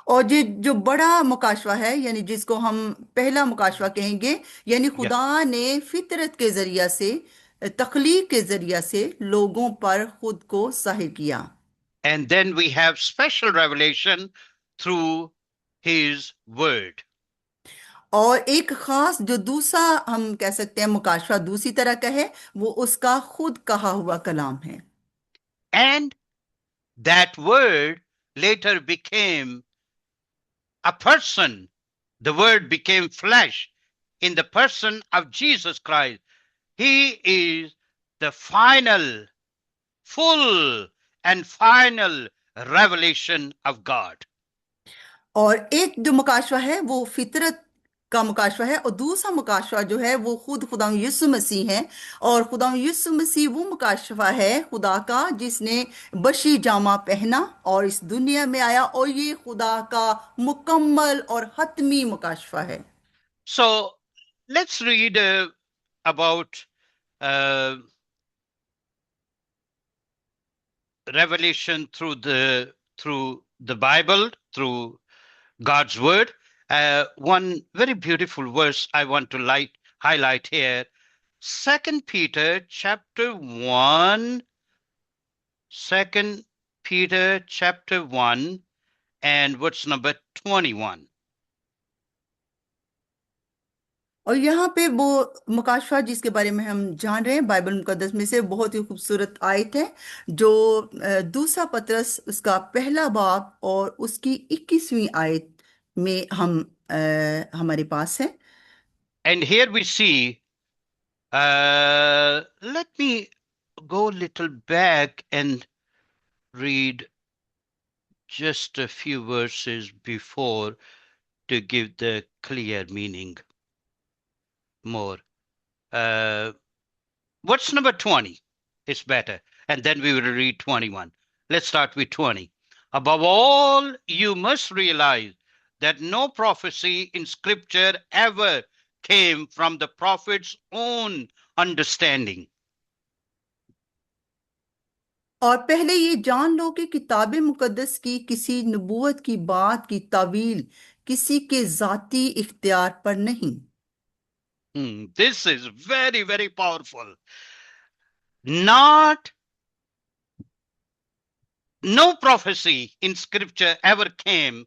और ये जो बड़ा मुकाशवा है यानी जिसको हम पहला मुकाशवा कहेंगे, यानी Yeah. खुदा ने फितरत के जरिया से, तख्लीक के जरिया से लोगों पर खुद को जाहिर किया। And then we have special revelation through his word. और एक खास जो दूसरा हम कह सकते हैं मुकाशवा दूसरी तरह का है, वो उसका खुद कहा हुआ कलाम है। And that word later became a person. The word became flesh in the person of Jesus Christ. He is the final, full and final revelation of God. और एक जो मुकाशवा है वो फितरत का मुकाशवा है, और दूसरा मुकाशवा जो है वो खुद खुदा यीशु मसीह है। और खुदा यीशु मसीह वो मुकाशवा है खुदा का जिसने बशी जामा पहना और इस दुनिया में आया, और ये खुदा का मुकम्मल और हतमी मुकाशवा है। So let's read about uh, revelation through the Bible, through God's word. One very beautiful verse I want to highlight here. 2 Peter chapter 1, 2 Peter chapter 1 and verse number 21. और यहाँ पे वो मुकाशवा जिसके बारे में हम जान रहे हैं बाइबल मुकद्दस में से, बहुत ही खूबसूरत आयत है जो दूसरा पतरस उसका पहला बाब और उसकी 21वीं आयत में हमारे पास है। And here we see, let me go a little back and read just a few verses before to give the clear meaning more. What's number 20? It's better. And then we will read 21. Let's start with 20. Above all, you must realize that no prophecy in scripture ever came from the prophet's own understanding. और पहले ये जान लो कि किताब मुकद्दस की किसी नबूवत की बात की तावील किसी के जाती इख्तियार पर नहीं। This is very, very powerful. Not No prophecy in scripture ever came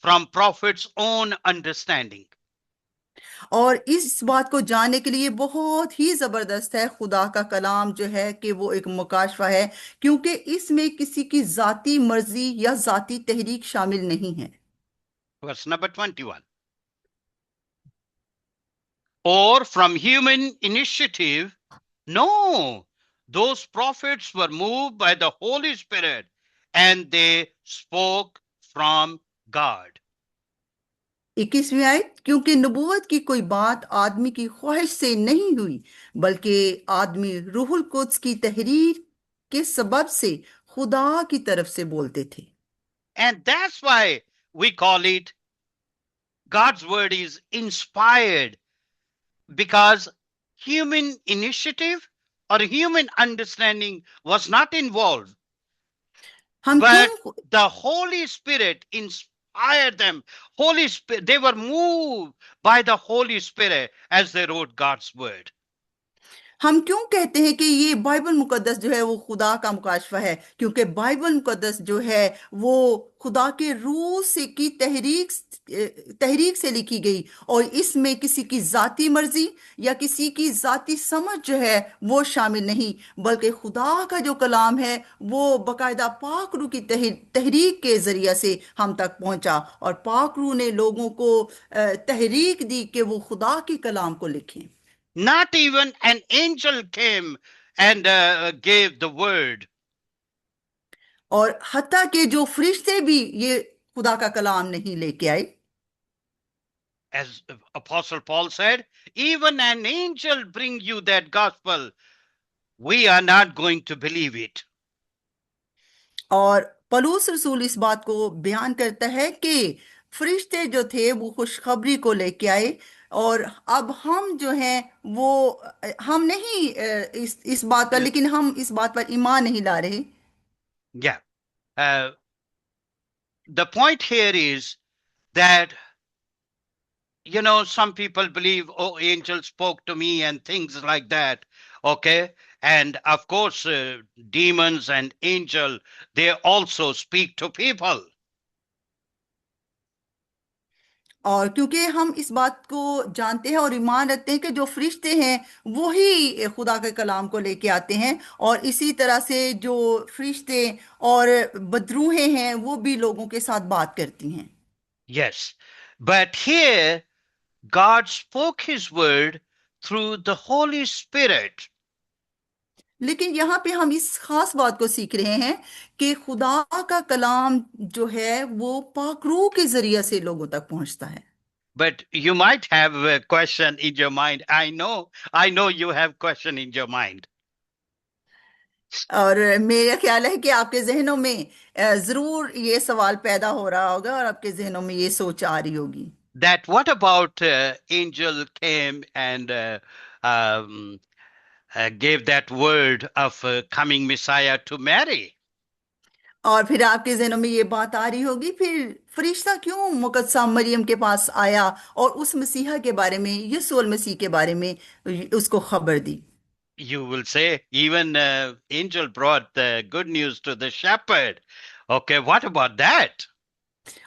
from prophet's own understanding. और इस बात को जानने के लिए बहुत ही जबरदस्त है खुदा का कलाम जो है कि वो एक मुकाशवा है, क्योंकि इसमें किसी की जाती मर्जी या जाती तहरीक शामिल नहीं है। Verse number 21. Or from human initiative. No, those prophets were moved by the Holy Spirit and they spoke from God. 21वीं आयत, क्योंकि नबूवत की कोई बात आदमी की ख्वाहिश से नहीं हुई, बल्कि आदमी रूहुल कुद्स की तहरीर के सबब से खुदा की तरफ से बोलते थे। And that's why we call it God's word is inspired, because human initiative or human understanding was not involved, हम but क्यों the Holy Spirit inspired them. Holy Spirit, they were moved by the Holy Spirit as they wrote God's word. हम क्यों कहते हैं कि ये Bible मुकद्दस जो है वो खुदा का मुकाशवा है? क्योंकि बाइबल मुकद्दस जो है वो खुदा के रूह से की तहरीक से लिखी गई, और इसमें किसी की जाती मर्जी या किसी की जाती समझ जो है वो शामिल नहीं, बल्कि खुदा का जो कलाम है वो बकायदा पाक रूह की तहरीक के जरिए से हम तक पहुंचा, और पाक रूह ने लोगों को तहरीक दी कि वो खुदा के कलाम को लिखें। Not even an angel came and gave the word. और हत्ता के जो फरिश्ते भी ये खुदा का कलाम नहीं लेके आए। As Apostle Paul said, even an angel bring you that gospel, we are not going to believe it. और पलूस रसूल इस बात को बयान करता है कि फरिश्ते जो थे वो खुशखबरी को लेके आए, और अब हम जो हैं वो हम नहीं इस बात पर, लेकिन हम इस बात पर ईमान नहीं ला रहे। Yeah. Uh, the point here is that, some people believe, oh, angel spoke to me and things like that. Okay. And of course, demons and angel, they also speak to people. और क्योंकि हम इस बात को जानते हैं और ईमान रखते हैं कि जो फरिश्ते हैं वो ही खुदा के कलाम को लेके आते हैं, और इसी तरह से जो फरिश्ते और बदरूहें हैं वो भी लोगों के साथ बात करती हैं। Yes. But here, God spoke his word through the Holy Spirit. लेकिन यहाँ पे हम इस खास बात को सीख रहे हैं कि खुदा का कलाम जो है वो पाक रूह के जरिए से लोगों तक पहुंचता है। But you might have a question in your mind. I know you have question in your mind. और मेरा ख्याल है कि आपके जहनों में जरूर ये सवाल पैदा हो रहा होगा और आपके जहनों में ये सोच आ रही होगी That what about angel came and um, gave that word of coming Messiah to Mary? और फिर आपके जहनों में ये बात आ रही होगी, फिर फरिश्ता क्यों मुकद्दसा मरियम के पास आया और उस मसीहा के बारे में, यीशु मसीह के बारे में उसको खबर दी। You will say even angel brought the good news to the shepherd. Okay, what about that?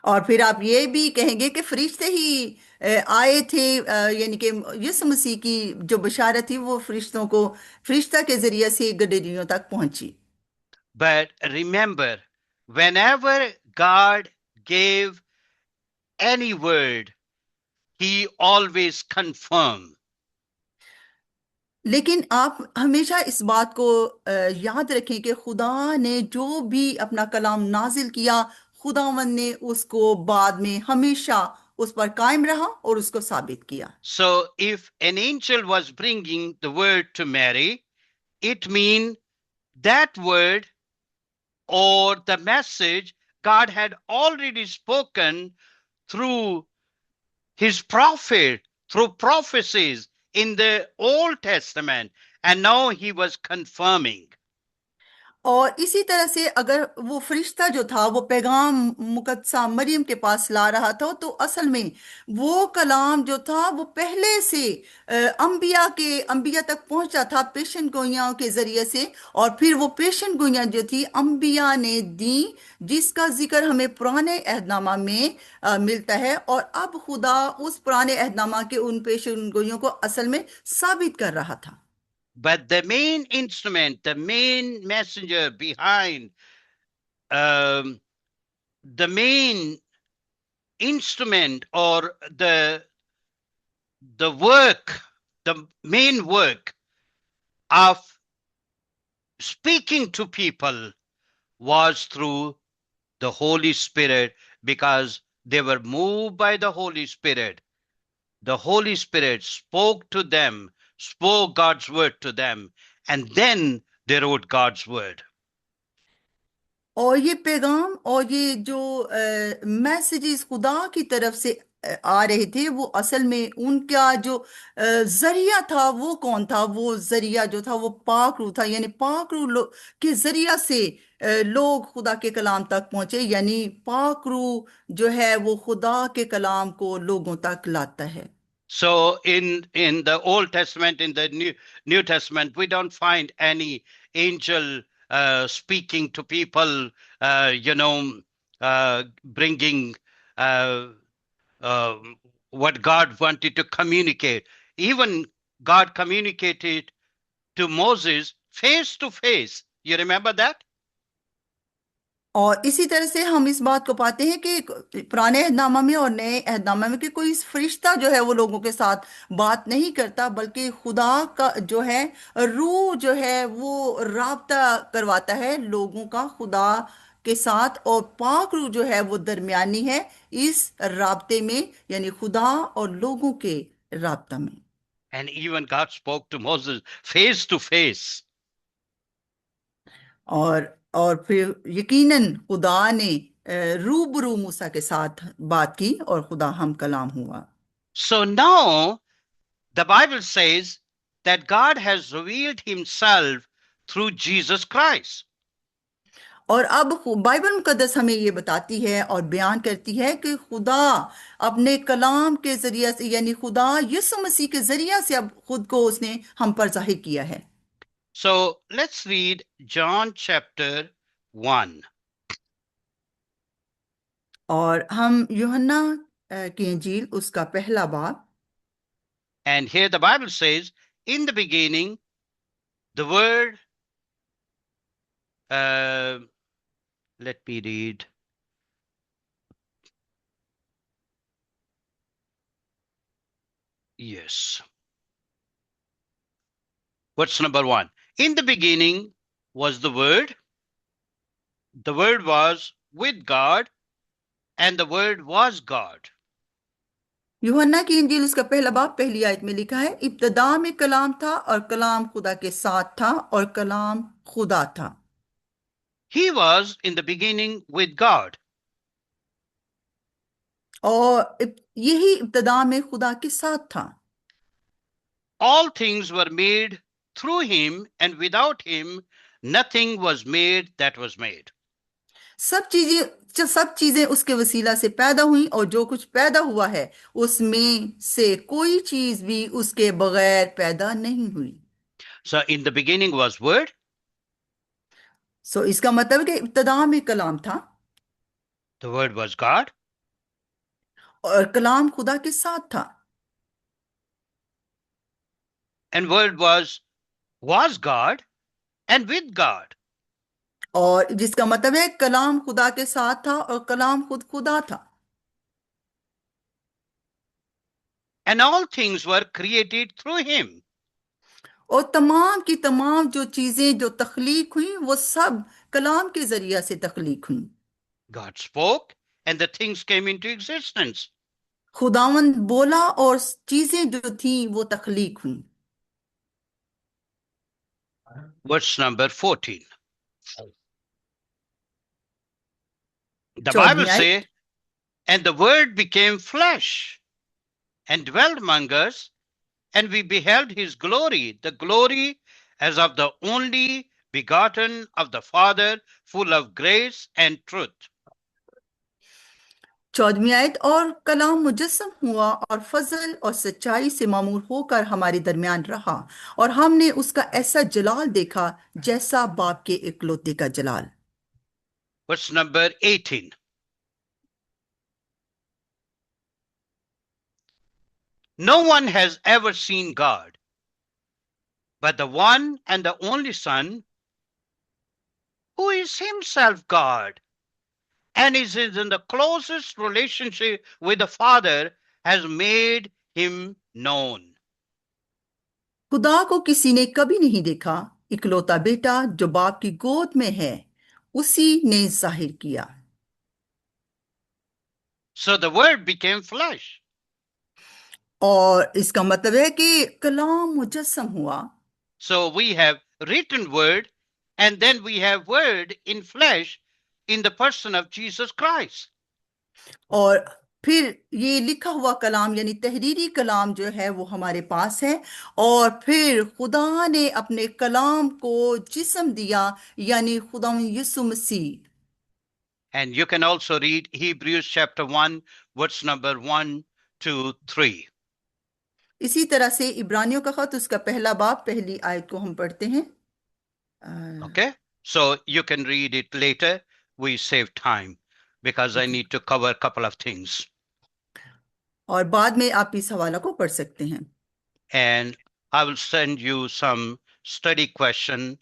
और फिर आप ये भी कहेंगे कि फरिश्ते ही आए थे, यानी कि यीशु मसीह की जो बशारत थी वो फरिश्तों को, फरिश्ता के जरिए से गदरियों तक पहुंची। But remember, whenever God gave any word, he always confirmed. लेकिन आप हमेशा इस बात को याद रखें कि खुदा ने जो भी अपना कलाम नाजिल किया, खुदावंद ने उसको बाद में हमेशा उस पर कायम रहा और उसको साबित किया। So if an angel was bringing the word to Mary, it means that word or the message God had already spoken through his prophet, through prophecies in the Old Testament, and now he was confirming. और इसी तरह से अगर वो फरिश्ता जो था वो पैगाम मुकद्दसा मरियम के पास ला रहा था, तो असल में वो कलाम जो था वो पहले से अंबिया तक पहुंचा था पेशन गोइयां के जरिए से। और फिर वो पेशन गोइयां जो थी अंबिया ने दी, जिसका जिक्र हमें पुराने अहदनामा में मिलता है। और अब खुदा उस पुराने अहदनामा के उन पेशन गोइयों को असल में साबित कर रहा था। But the main instrument, the main messenger behind, um, the main instrument or the work, the main work of speaking to people was through the Holy Spirit, because they were moved by the Holy Spirit. The Holy Spirit spoke to them, spoke God's word to them, and then they wrote God's word. और ये पैगाम और ये जो messages खुदा की तरफ से आ रहे थे, वो असल में उनका जो जरिया था वो कौन था? वो जरिया जो था वो पाक रूह था, यानी पाक रूह के जरिया से लोग खुदा के कलाम तक पहुंचे। यानी पाक रूह जो है वो खुदा के कलाम को लोगों तक लाता है। So in the Old Testament, in the New Testament, we don't find any angel speaking to people, bringing uh, uh, what God wanted to communicate. Even God communicated to Moses face to face. You remember that? और इसी तरह से हम इस बात को पाते हैं कि पुराने अहदनामा में और नए अहदनामा में कि कोई फरिश्ता जो है वो लोगों के साथ बात नहीं करता, बल्कि खुदा का जो है रूह जो है वो राब्ता करवाता है लोगों का खुदा के साथ। और पाक रूह जो है वो दरमियानी है इस राब्ते में, यानी खुदा और लोगों के राब्ता में। And even God spoke to Moses face to face. और फिर यकीनन खुदा ने रूबरू मूसा के साथ बात की और खुदा हम कलाम हुआ। So now the Bible says that God has revealed himself through Jesus Christ. और अब बाइबल मुकद्दस हमें ये बताती है और बयान करती है कि खुदा अपने कलाम के जरिए से, यानी खुदा यीशु मसीह के जरिए से अब खुद को उसने हम पर जाहिर किया है। So let's read John chapter 1. और हम यूहन्ना की इंजील उसका पहला बाब। And here the Bible says, in the beginning, the word, let me read. Yes. What's number 1? In the beginning was the word was with God, and the word was God. यूहन्ना की इंजील उसका पहला बाब पहली आयत में लिखा है, इब्तदा में कलाम था और कलाम खुदा के साथ था और कलाम खुदा था। He was in the beginning with God. और यही इब्तदा में खुदा के साथ था। All things were made through him, and without him nothing was made that was made. सब चीजें उसके वसीला से पैदा हुई, और जो कुछ पैदा हुआ है उसमें से कोई चीज भी उसके बगैर पैदा नहीं हुई। So in the beginning was word, इसका मतलब है कि इब्तदा में कलाम था the word was God, और कलाम खुदा के साथ था। and word was God and with God. और जिसका मतलब है कलाम खुदा के साथ था और कलाम खुद खुदा था। And all things were created through him. और तमाम की तमाम जो चीजें जो तख्लीक हुई वो सब कलाम के जरिया से तख्लीक हुई। God spoke and the things came into existence. खुदावंद बोला और चीजें जो थी वो तख्लीक हुई। Verse number 14. The Bible 14वीं says, आयत। and the word became flesh and dwelt among us, and we beheld his glory, the glory as of the only begotten of the Father, full of grace and truth. 14वीं आयत, और कलाम मुजस्सम हुआ और फजल और सच्चाई से मामूर होकर हमारे दरमियान रहा, और हमने उसका ऐसा जलाल देखा जैसा बाप के इकलौते का जलाल। Verse number 18. No one has ever seen God, but the one and the only Son, who is himself God and is in the closest relationship with the Father, has made him known. खुदा को किसी ने कभी नहीं देखा, इकलौता बेटा जो बाप की गोद में है उसी ने जाहिर किया। So the Word became flesh. और इसका मतलब है कि कलाम मुजस्सम हुआ। So we have written Word, and then we have Word in flesh in the person of Jesus Christ. और फिर ये लिखा हुआ कलाम यानी तहरीरी कलाम जो है वो हमारे पास है, और फिर खुदा ने अपने कलाम को जिस्म दिया यानी खुदा यीशु मसीह। And you can also read Hebrews chapter 1, verse number 1 to 3. इसी तरह से इब्रानियों का खत उसका पहला बाब पहली आयत को हम पढ़ते हैं। Okay? So you can read it later. We save time because I need to cover a couple of things. और बाद में आप इस हवाला को पढ़ सकते हैं। And I will send you some study question.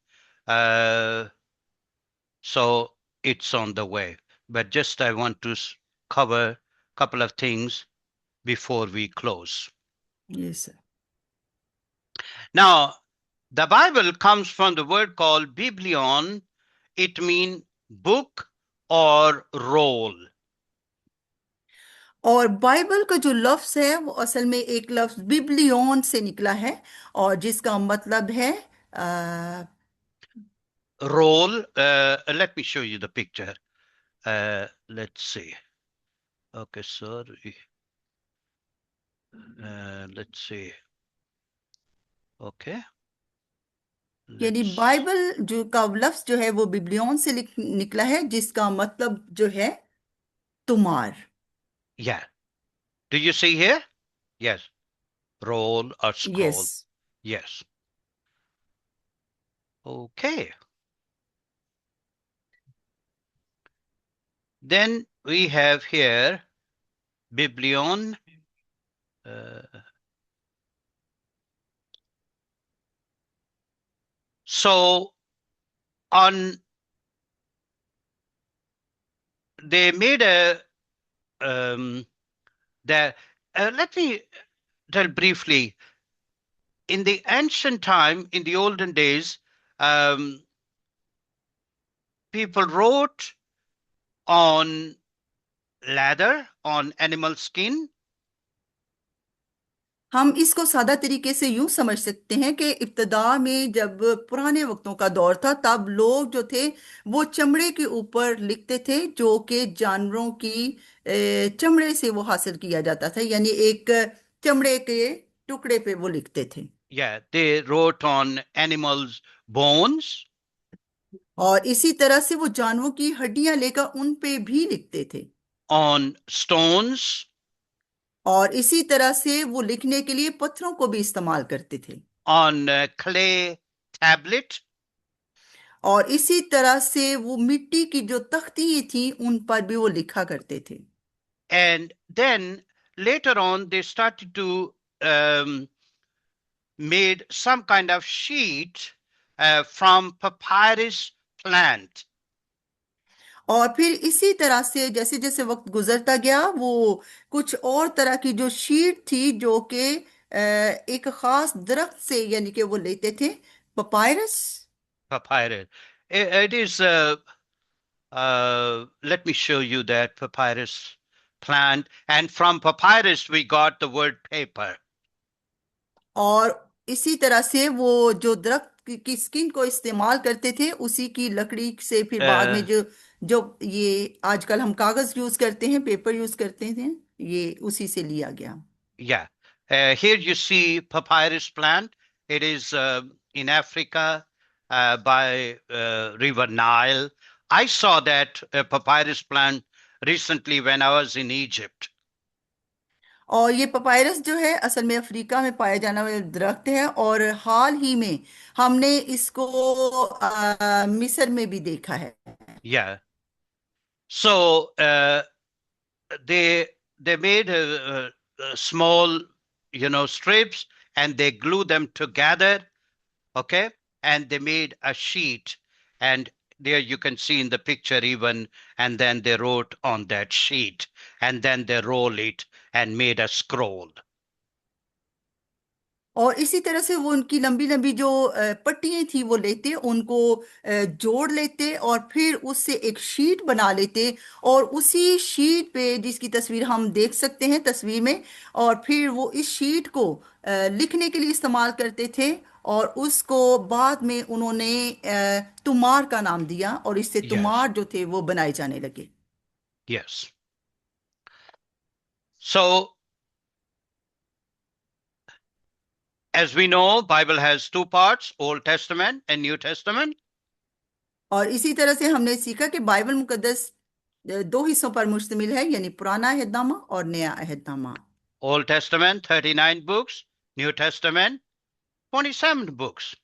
So it's on the way. But just I want to cover a couple of things before we close. Yes. Now, the Bible comes from the word called biblion. It means book or roll. और Bible का जो लफ्ज है वो असल में एक लफ्ज बिब्लियोन से निकला है, और जिसका मतलब है Roll. Let me show you the picture. Let's see. Okay, sorry. Let's see. Okay. यानी Let's. बाइबल जो का लफ्ज जो है वो बिब्लियोन से निकला है, जिसका मतलब जो है तुमार। Yeah. Do you see here? Yes. Roll or yes. scroll. Yes. Okay. Then we have here biblion. So on they made a the let me tell briefly. In the ancient time, in the olden days, people wrote on leather, on animal skin. हम इसको सादा तरीके से यूं समझ सकते हैं कि इब्तदा में जब पुराने वक्तों का दौर था तब लोग जो थे वो चमड़े के ऊपर लिखते थे, जो कि जानवरों की चमड़े से वो हासिल किया जाता था, यानी एक चमड़े के टुकड़े पे वो लिखते थे। Yeah, they wrote on animals' bones, और इसी तरह से वो जानवरों की हड्डियां लेकर उन पे भी लिखते थे, on stones, और इसी तरह से वो लिखने के लिए पत्थरों को भी इस्तेमाल करते थे, on clay tablet, और इसी तरह से वो मिट्टी की जो तख्ती थी उन पर भी वो लिखा करते थे। and then later on they started to made some kind of sheet from papyrus plant. और फिर इसी तरह से जैसे जैसे वक्त गुजरता गया वो कुछ और तरह की जो शीट थी जो कि एक खास दरख्त से यानी कि वो लेते थे, papyrus. Papyrus. It is, let me show you that papyrus plant. And from papyrus, we got the word paper. और इसी तरह से वो जो दरख्त की स्किन को इस्तेमाल करते थे उसी की लकड़ी से फिर बाद में Uh, जो जो ये आजकल हम कागज यूज करते हैं, पेपर यूज करते हैं, ये उसी से लिया गया। yeah. Here you see papyrus plant. It is in Africa. by River Nile. I saw that papyrus plant recently when I was in Egypt. और ये पपायरस जो है असल में अफ्रीका में पाया जाने वाला दरख्त है, और हाल ही में हमने इसको मिस्र में भी देखा है। Yeah. So they made small, strips, and they glue them together. Okay, and they made a sheet, and there you can see in the picture even, and then they wrote on that sheet, and then they roll it and made a scroll. और इसी तरह से वो उनकी लंबी लंबी जो पट्टियां थी वो लेते, उनको जोड़ लेते और फिर उससे एक शीट बना लेते, और उसी शीट पे जिसकी तस्वीर हम देख सकते हैं तस्वीर में, और फिर वो इस शीट को लिखने के लिए इस्तेमाल करते थे, और उसको बाद में उन्होंने तुमार का नाम दिया, और इससे Yes, तुमार जो थे वो बनाए जाने लगे। yes. So as we know, Bible has two parts, Old Testament and New Testament. और इसी तरह से हमने सीखा कि बाइबल मुकद्दस दो हिस्सों पर मुश्तमिल है, यानी पुराना अहदनामा और नया अहदनामा। Old Testament, 39 books. New Testament, 27 books.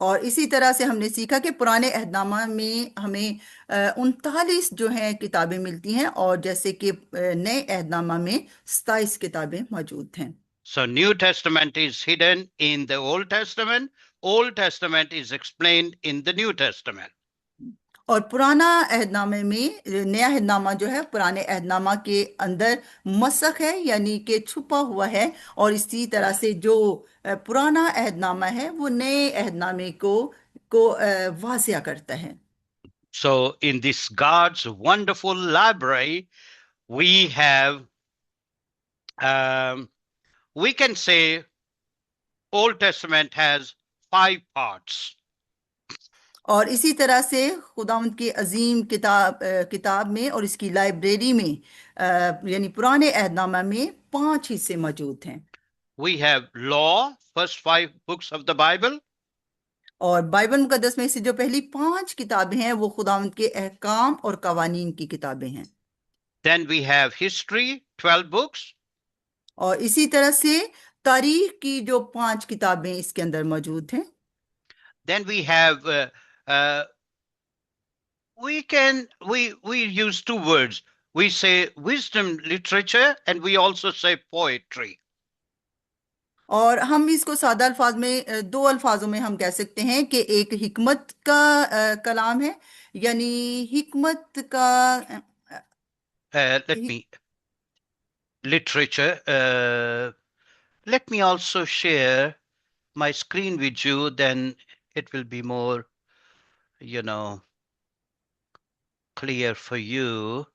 और इसी तरह से हमने सीखा कि पुराने अहदनामा में हमें 39 जो हैं किताबें मिलती हैं, और जैसे कि नए अहदनामा में 27 किताबें मौजूद हैं। So New Testament is hidden in the Old Testament. Old Testament is explained in the New Testament. और पुराना अहदनामे में नया अहदनामा जो है पुराने अहदनामा के अंदर मसख है, यानी कि छुपा हुआ है, और इसी तरह से जो पुराना अहदनामा है वो नए अहदनामे को वाज़िया करता है। So in this God's wonderful library, we have, we can say Old Testament has 5 parts. और इसी तरह से खुदावंद की अजीम किताब में और इसकी लाइब्रेरी में यानी पुराने अहदनामा में 5 हिस्से मौजूद हैं। We have law, first 5 books of the Bible. और बाइबल मुकद्दस में से जो पहली 5 किताबें हैं वो खुदावंद के अहकाम और कवानीन की किताबें हैं। Then we have history, 12 books. और इसी तरह से तारीख की जो 5 किताबें इसके अंदर मौजूद हैं। Then we have uh, we use 2 words. We say wisdom literature and we also say poetry. और हम इसको सादा अल्फाज में दो अल्फाजों में हम कह सकते हैं कि एक हिकमत का कलाम है, यानी हिकमत का Let me literature. Let me also share my screen with you. Then it will be more, clear for you.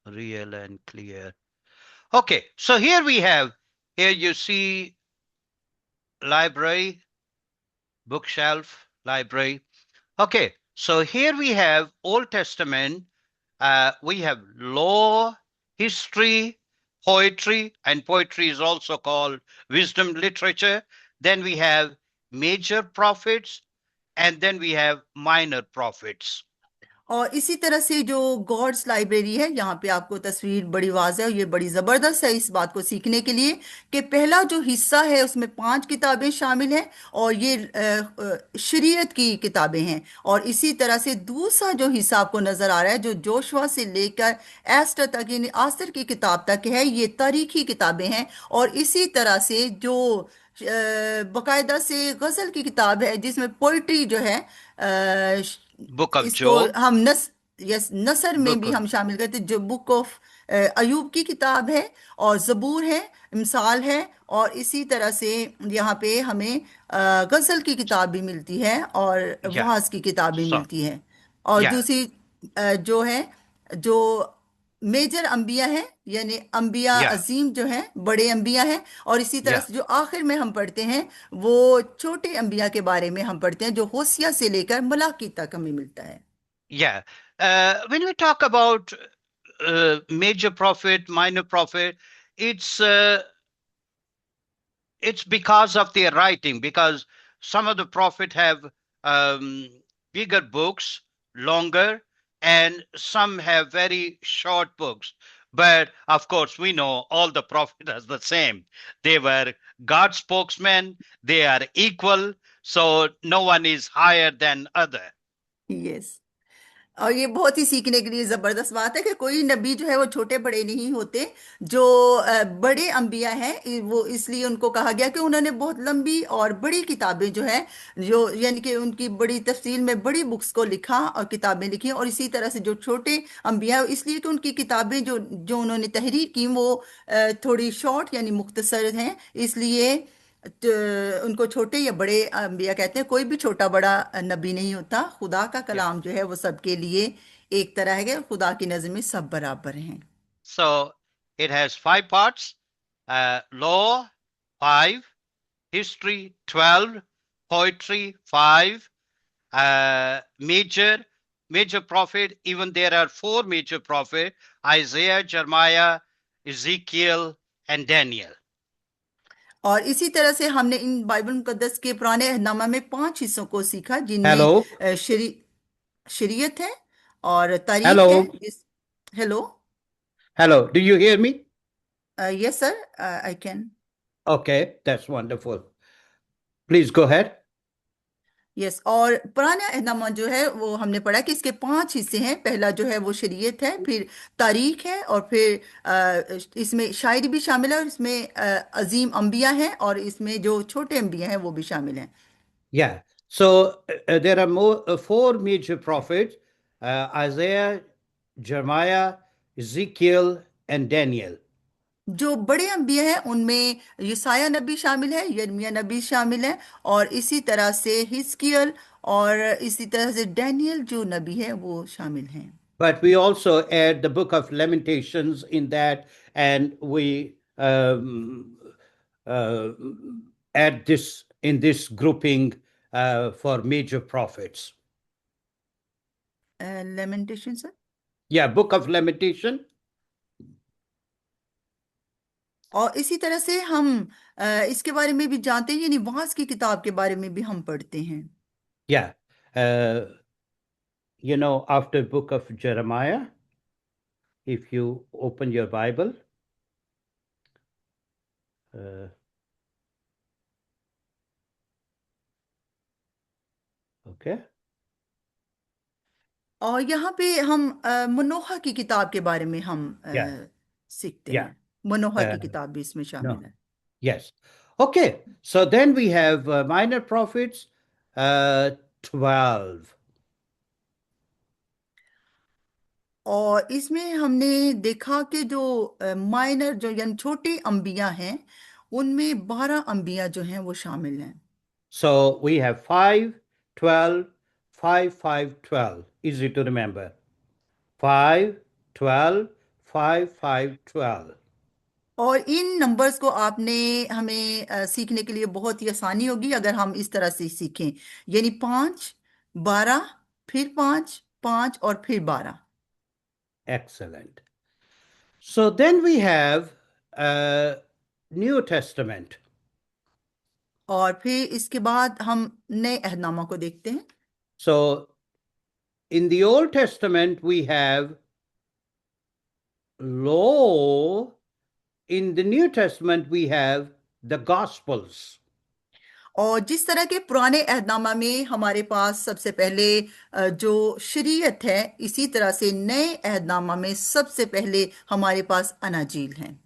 Real and clear. Okay, so here you see library, bookshelf, library. Okay, so here we have Old Testament, we have law, history, poetry, and poetry is also called wisdom literature. Then we have major prophets, and then we have minor prophets. और इसी तरह से जो God's library है, यहाँ पे आपको तस्वीर बड़ी वाज़ेह है, और ये बड़ी ज़बरदस्त है इस बात को सीखने के लिए कि पहला जो हिस्सा है उसमें 5 किताबें शामिल हैं, और ये शरीयत की किताबें हैं। और इसी तरह से दूसरा जो हिस्सा आपको नज़र आ रहा है जो जोशुआ से लेकर एस्टर तक यानी आसर की किताब तक है, ये तारीखी किताबें हैं। और इसी तरह से जो बाकायदा से गज़ल की किताब है जिसमें पोइट्री जो है, Book of इसको Job, हम नसर में book भी of, हम शामिल करते हैं, जो बुक ऑफ अयूब की किताब है, और ज़बूर है, मिसाल है, और इसी तरह से यहाँ पे हमें गज़ल की किताब भी मिलती है और yeah, वाज की किताब भी so, मिलती है। और yeah, दूसरी जो है जो मेजर अंबिया है, यानी अंबिया yeah, अजीम जो है बड़े अंबिया है, और इसी तरह yeah, से जो आखिर में हम पढ़ते हैं वो छोटे अंबिया के बारे में हम पढ़ते हैं, जो होसिया से लेकर मलाकी तक हमें मिलता है। yeah. When we talk about major prophet, minor prophet, it's uh, it's because of their writing, because Some of the prophet have bigger books, longer, and some have very short books. But of course, we know all the prophets are the same. They were God's spokesmen. They are equal. So no one is higher than other. Yes. और ये बहुत ही सीखने के लिए जबरदस्त बात है कि कोई नबी जो है वो छोटे बड़े नहीं होते। जो बड़े अंबिया हैं वो इसलिए उनको कहा गया कि उन्होंने बहुत लंबी और बड़ी किताबें जो है, जो यानी कि उनकी बड़ी तफसील में बड़ी बुक्स को लिखा और किताबें लिखी। और इसी तरह से जो छोटे अंबिया हैं, इसलिए कि उनकी किताबें जो जो उन्होंने तहरीर की वो थोड़ी शॉर्ट यानी मुख्तसर हैं, इसलिए तो उनको छोटे या बड़े अंबिया कहते हैं। कोई भी छोटा बड़ा नबी नहीं होता। खुदा का Yeah. कलाम जो है वो सबके लिए एक तरह है कि खुदा की नज़र में सब बराबर हैं। So it has 5 parts: law, 5; history, 12; poetry, 5; major prophet. Even there are 4 major prophets: Isaiah, Jeremiah, Ezekiel, and Daniel. और इसी तरह से हमने इन बाइबल मुकद्दस के पुराने अहदनामा में 5 हिस्सों को सीखा, जिनमें Hello, शरीयत है और तारीख है। hello, hello. hello. Do you hear me? Yes sir, I can. Okay, that's wonderful. Please go ahead. Yes. और पुराना अहदनामा जो है वो हमने पढ़ा कि इसके 5 हिस्से हैं। पहला जो है वो शरीयत है, फिर तारीख है, और फिर इसमें शायरी भी शामिल है, और इसमें अजीम अंबिया हैं, और इसमें जो छोटे अंबिया हैं वो भी शामिल हैं। Yeah. So there are 4 major prophets: Isaiah, Jeremiah, Ezekiel, and Daniel. जो बड़े अंबिया हैं उनमें यसाया नबी शामिल है, यिर्मयाह नबी शामिल है, और इसी तरह से हिजकियल और इसी तरह से डैनियल जो नबी है वो शामिल हैं। But we also add the book of Lamentations in that, and we uh, add this in this grouping for major prophets. Lamentation sir. Yeah, book of Lamentation. और इसी तरह से हम इसके बारे में भी जानते हैं, यानी वास की किताब के बारे में भी हम पढ़ते हैं। Yeah. After book of Jeremiah, if you open your Bible, okay. और यहाँ पे हम मनोहा की किताब के बारे में हम Yeah, सीखते yeah. हैं। मनोहा की Uh, किताब भी इसमें शामिल no, है। yes. Okay, so then we have minor prophets, 12. और इसमें हमने देखा कि जो माइनर जो यानी छोटे अंबिया हैं उनमें 12 अंबिया जो हैं वो शामिल हैं। So we have 5, 12, 5, 5, 12. Easy to remember. 5, 12, 5, 5, 12. और इन नंबर्स को आपने हमें सीखने के लिए बहुत ही आसानी होगी अगर हम इस तरह से सीखें, यानी 5, 12, फिर 5, 5 और फिर 12। Excellent. So then we have New Testament. और फिर इसके बाद हम नए अहदनामा को देखते हैं। So in the Old Testament, we have law. In the New Testament, we have the Gospels. और जिस तरह के पुराने अहदनामा में हमारे पास सबसे पहले जो शरीयत है, इसी तरह से नए अहदनामा में सबसे पहले हमारे पास अनाजील हैं।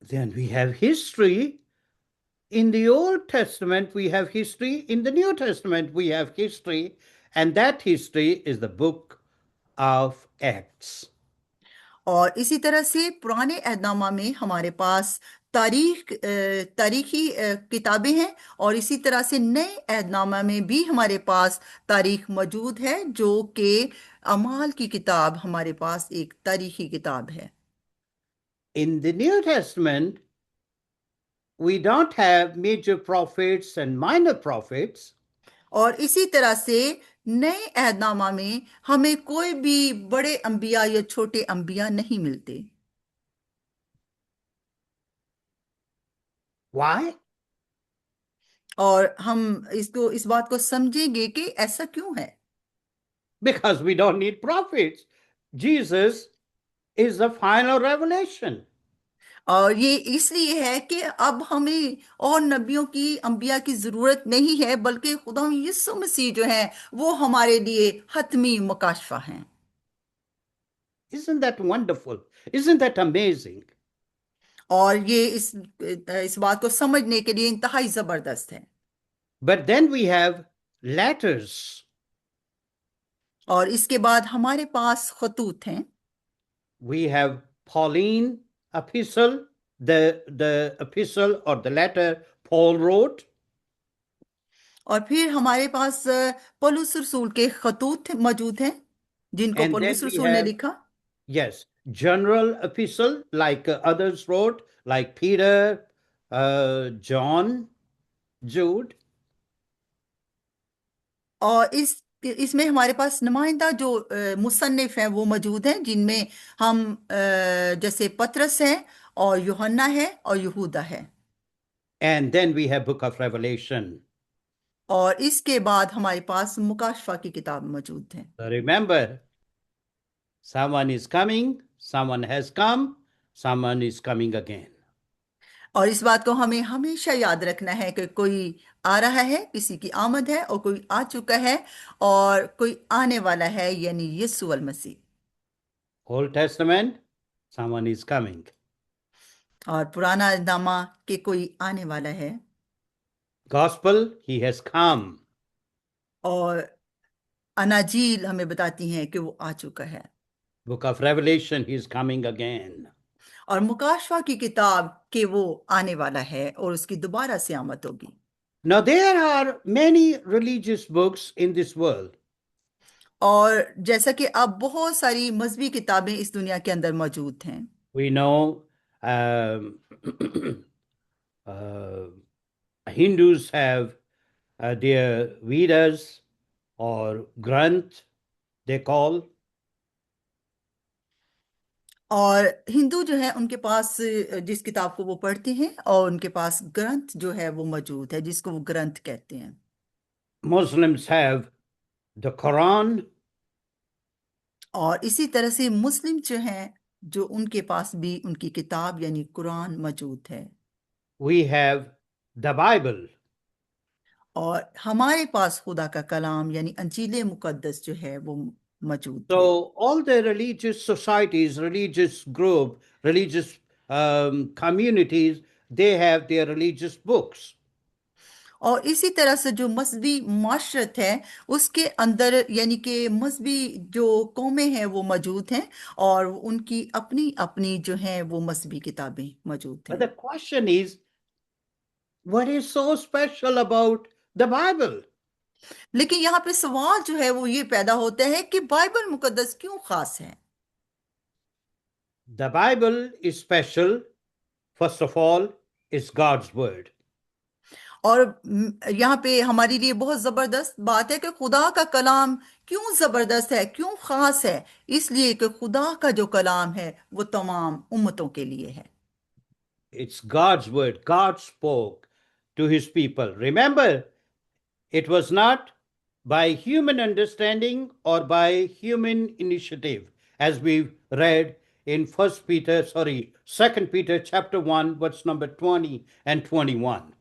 Then we have history. In the Old Testament, we have history. In the New Testament, we have history. And that history is the book of Acts. और इसी तरह से पुराने अहदनामा में हमारे पास तारीखी किताबें हैं, और इसी तरह से नए अहदनामा में भी हमारे पास तारीख मौजूद है, जो कि अमाल की किताब हमारे पास एक तारीखी किताब है। In the New Testament, we don't have major prophets and minor prophets. और इसी तरह से नए अहदनामा में हमें कोई भी बड़े अंबिया या छोटे अंबिया नहीं मिलते। Why? और हम इस बात को समझेंगे कि ऐसा क्यों है। Because we don't need prophets. Jesus is the final revelation. और ये इसलिए है कि अब हमें और नबियों की अंबिया की जरूरत नहीं है, बल्कि खुदा यीशु मसीह जो है वो हमारे लिए हतमी मुकाशफा हैं। Isn't that wonderful? Isn't that amazing? और ये इस बात को समझने के लिए इंतहाई जबरदस्त है। But then we have letters. और इसके बाद हमारे पास खतूत हैं। We have Pauline epistle, the epistle or the letter Paul wrote. और फिर हमारे पास पौलुस रसूल के खतूत मौजूद हैं जिनको And then पौलुस we रसूल ने have, लिखा। yes, general epistle like others wrote, like Peter, John, Jude. और इसमें हमारे पास नुमाइंदा जो मुसन्निफ हैं वो मौजूद हैं, जिनमें हम जैसे पतरस है और यूहन्ना है और यहूदा है। And then we have book of Revelation. और इसके बाद हमारे पास मुकाशफा की किताब मौजूद है। So remember, someone is coming, someone has come, someone is coming again. और इस बात को हमें हमेशा याद रखना है कि कोई आ रहा है, किसी की आमद है, और कोई आ चुका है और कोई आने वाला है, यानी यीशु अल मसीह। Old Testament, someone is coming. और पुराना नामा के कोई आने वाला है। Gospel, he has come. और अनाजील हमें बताती हैं कि वो आ चुका है। Book of Revelation, he is coming again. और मुकाशवा की किताब के वो आने वाला है और उसकी दोबारा से आमद होगी। Now, there are many religious books in this world. और जैसा कि अब बहुत सारी मजहबी किताबें इस दुनिया के अंदर मौजूद हैं। We know uh, Hindus have their Vedas or Granth, they call. और हिंदू जो है उनके पास जिस किताब को वो पढ़ते हैं, और उनके पास ग्रंथ जो है वो मौजूद है जिसको वो ग्रंथ कहते हैं। Muslims have the Quran. और इसी तरह से मुस्लिम जो हैं, जो उनके पास भी उनकी किताब यानी कुरान मौजूद है। We have the Bible. और हमारे पास खुदा का कलाम यानी अंजील मुकद्दस जो है वो मौजूद है। So all the religious societies, religious group, religious communities, they have their religious books. और इसी तरह से जो मजहबी माशरत है उसके अंदर यानी कि मजहबी जो कौमें हैं वो मौजूद हैं, और उनकी अपनी अपनी जो हैं वो मजहबी किताबें मौजूद But हैं। the question is, what is so special about the Bible? लेकिन यहाँ पे सवाल जो है वो ये पैदा होता है कि बाइबल मुकद्दस क्यों खास है। The Bible is special. First of all, it's God's word. और यहाँ पे हमारे लिए बहुत जबरदस्त बात है कि खुदा का कलाम क्यों जबरदस्त है, क्यों खास है। इसलिए कि खुदा का जो कलाम है वो तमाम उम्मतों के लिए है। It's God's word. God spoke to his people. Remember, it was not by human understanding or by human initiative, as we read in Second Peter chapter 1, verse number 20 and 21.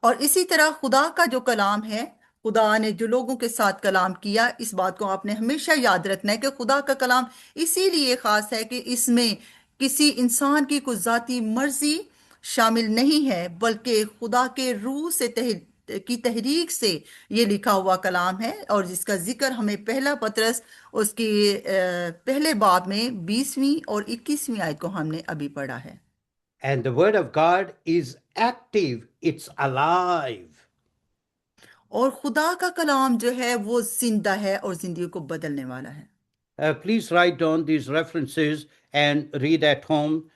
और इसी तरह खुदा का जो कलाम है, खुदा ने जो लोगों के साथ कलाम किया, इस बात को आपने हमेशा याद रखना है कि खुदा का कलाम इसीलिए खास है कि इसमें किसी इंसान की कोई जाती मर्जी शामिल नहीं है, बल्कि खुदा के रूह से की तहरीक से ये लिखा हुआ कलाम है, और जिसका जिक्र हमें पहला पतरस उसकी पहले बाब में 20वीं और 21वीं आयत को हमने अभी पढ़ा है। And the word of God is active, it's alive. और खुदा का कलाम जो है वो जिंदा है और जिंदगी को बदलने वाला है। Please write down these references and read at home.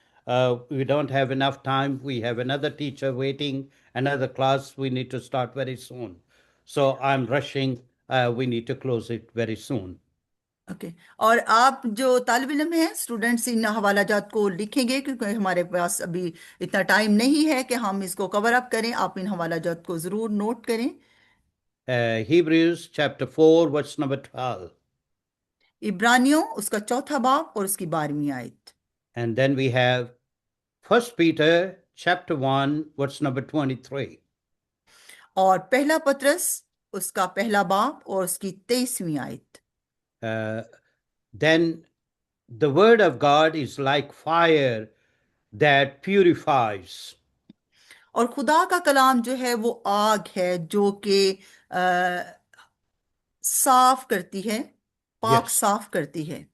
We don't have enough time. We have another teacher waiting, another class. We need to start very soon. So I'm rushing. We need to close it very soon. Okay. और आप जो तालिब इल्म हैं, students, इन हवाला जात को लिखेंगे क्योंकि हमारे पास अभी इतना टाइम नहीं है कि हम इसको कवर अप करें। आप इन हवाला जात को ज़रूर नोट करें। Hebrews chapter 4, verse number 12. इब्रानियों उसका चौथा बाब और उसकी 12वीं आयत। And then we have 1 Peter chapter 1, verse number 23. और पहला पत्रस उसका पहला बाब और उसकी 23वीं आयत। Then the word of God is like fire that purifies. और खुदा का कलाम जो है वो आग है जो कि साफ करती है, पाक Yes. साफ करती है।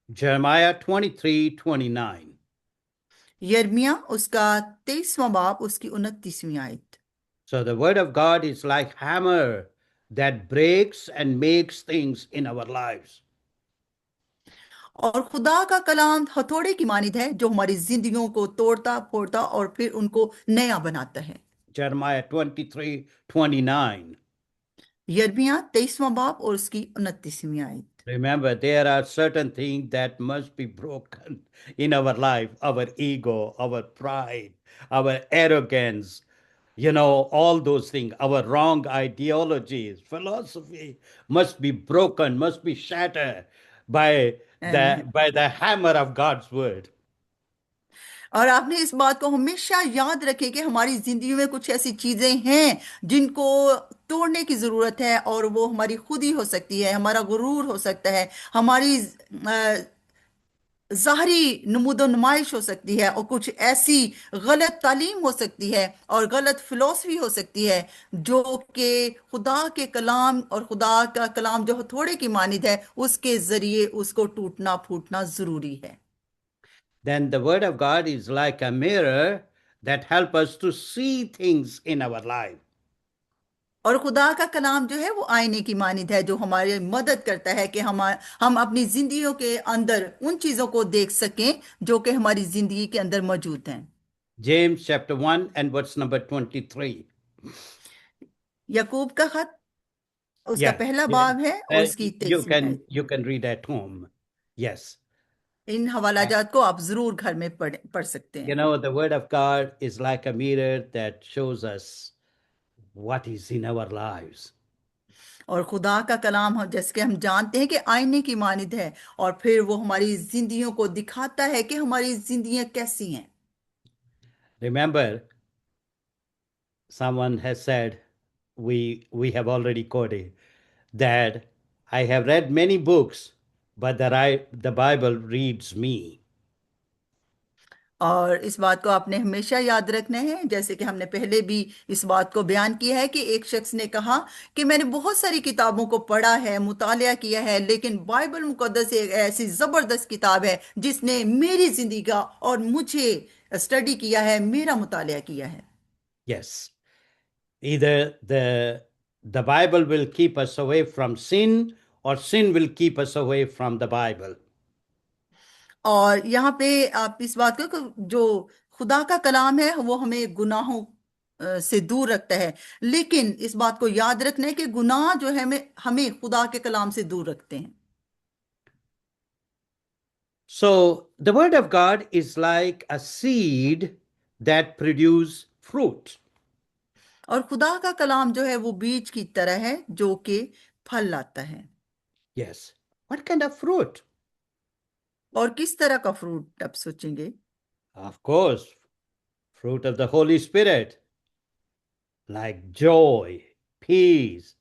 Jeremiah 23:29. यिर्मयाह उसका 23वां बाब उसकी 29वीं आयत। So the word of God is like hammer that breaks and makes things in our lives. और खुदा का कलाम हथौड़े की मानिद है जो हमारी जिंदगियों को तोड़ता फोड़ता और फिर उनको नया बनाता है। Jeremiah 23:29. यिर्मयाह 23वां बाब और उसकी 29वीं आयत। Remember, there are certain things that must be broken in our life, our ego, our pride, our arrogance, all those things, our wrong ideologies, philosophy must be broken, must be shattered by आमीन। by the hammer of God's word. और आपने इस बात को हमेशा याद रखें कि हमारी जिंदगी में कुछ ऐसी चीजें हैं जिनको तोड़ने की जरूरत है, और वो हमारी खुद ही हो सकती है, हमारा गुरूर हो सकता है, हमारी ज़ाहरी नमूदो नुमाइश हो सकती है, और कुछ ऐसी गलत तालीम हो सकती है और गलत फिलॉसफी हो सकती है जो कि खुदा के कलाम और खुदा का कलाम जो हथौड़े की मानिद है उसके जरिए उसको टूटना फूटना जरूरी है। Then the word of God is like a mirror that help us to see things in our life. और खुदा का कलाम जो है वो आईने की मानिद है जो हमारी मदद करता है कि हम अपनी जिंदगियों के अंदर उन चीजों को देख सकें जो कि हमारी जिंदगी के अंदर मौजूद हैं। James chapter 1 and verse number 23. याकूब का खत उसका Yeah, पहला yeah. बाब है और उसकी You 23वीं can आयत। you can read at home. Yes. इन हवालाजात को आप जरूर घर में पढ़ सकते हैं। The word of God is like a mirror that shows us what is in our lives. और खुदा का कलाम जैसे कि हम जानते हैं कि आईने की मानिद है, और फिर वो हमारी जिंदगियों को दिखाता है कि हमारी जिंदगियां कैसी हैं। Remember, someone has said, we have already quoted that I have read many books, but the Bible reads me. और इस बात को आपने हमेशा याद रखना है, जैसे कि हमने पहले भी इस बात को बयान किया है कि एक शख्स ने कहा कि मैंने बहुत सारी किताबों को पढ़ा है, मुतालिया किया है, लेकिन बाइबल मुकद्दस एक ऐसी जबरदस्त किताब है जिसने मेरी जिंदगी का और मुझे स्टडी किया है, मेरा मुतालिया किया है। Yes. Either the Bible will keep us away from sin, or sin will keep us away from the Bible. और यहाँ पे आप इस बात को जो खुदा का कलाम है वो हमें गुनाहों से दूर रखता है, लेकिन इस बात को याद रखना है कि गुनाह जो है हमें हमें खुदा के कलाम से दूर रखते हैं। So the word of God is like a seed that produce fruit. और खुदा का कलाम जो है वो बीज की तरह है जो कि फल लाता है। Yes. What kind of fruit? और किस तरह का फ्रूट आप सोचेंगे? Of course, fruit of the Holy Spirit, like joy, peace,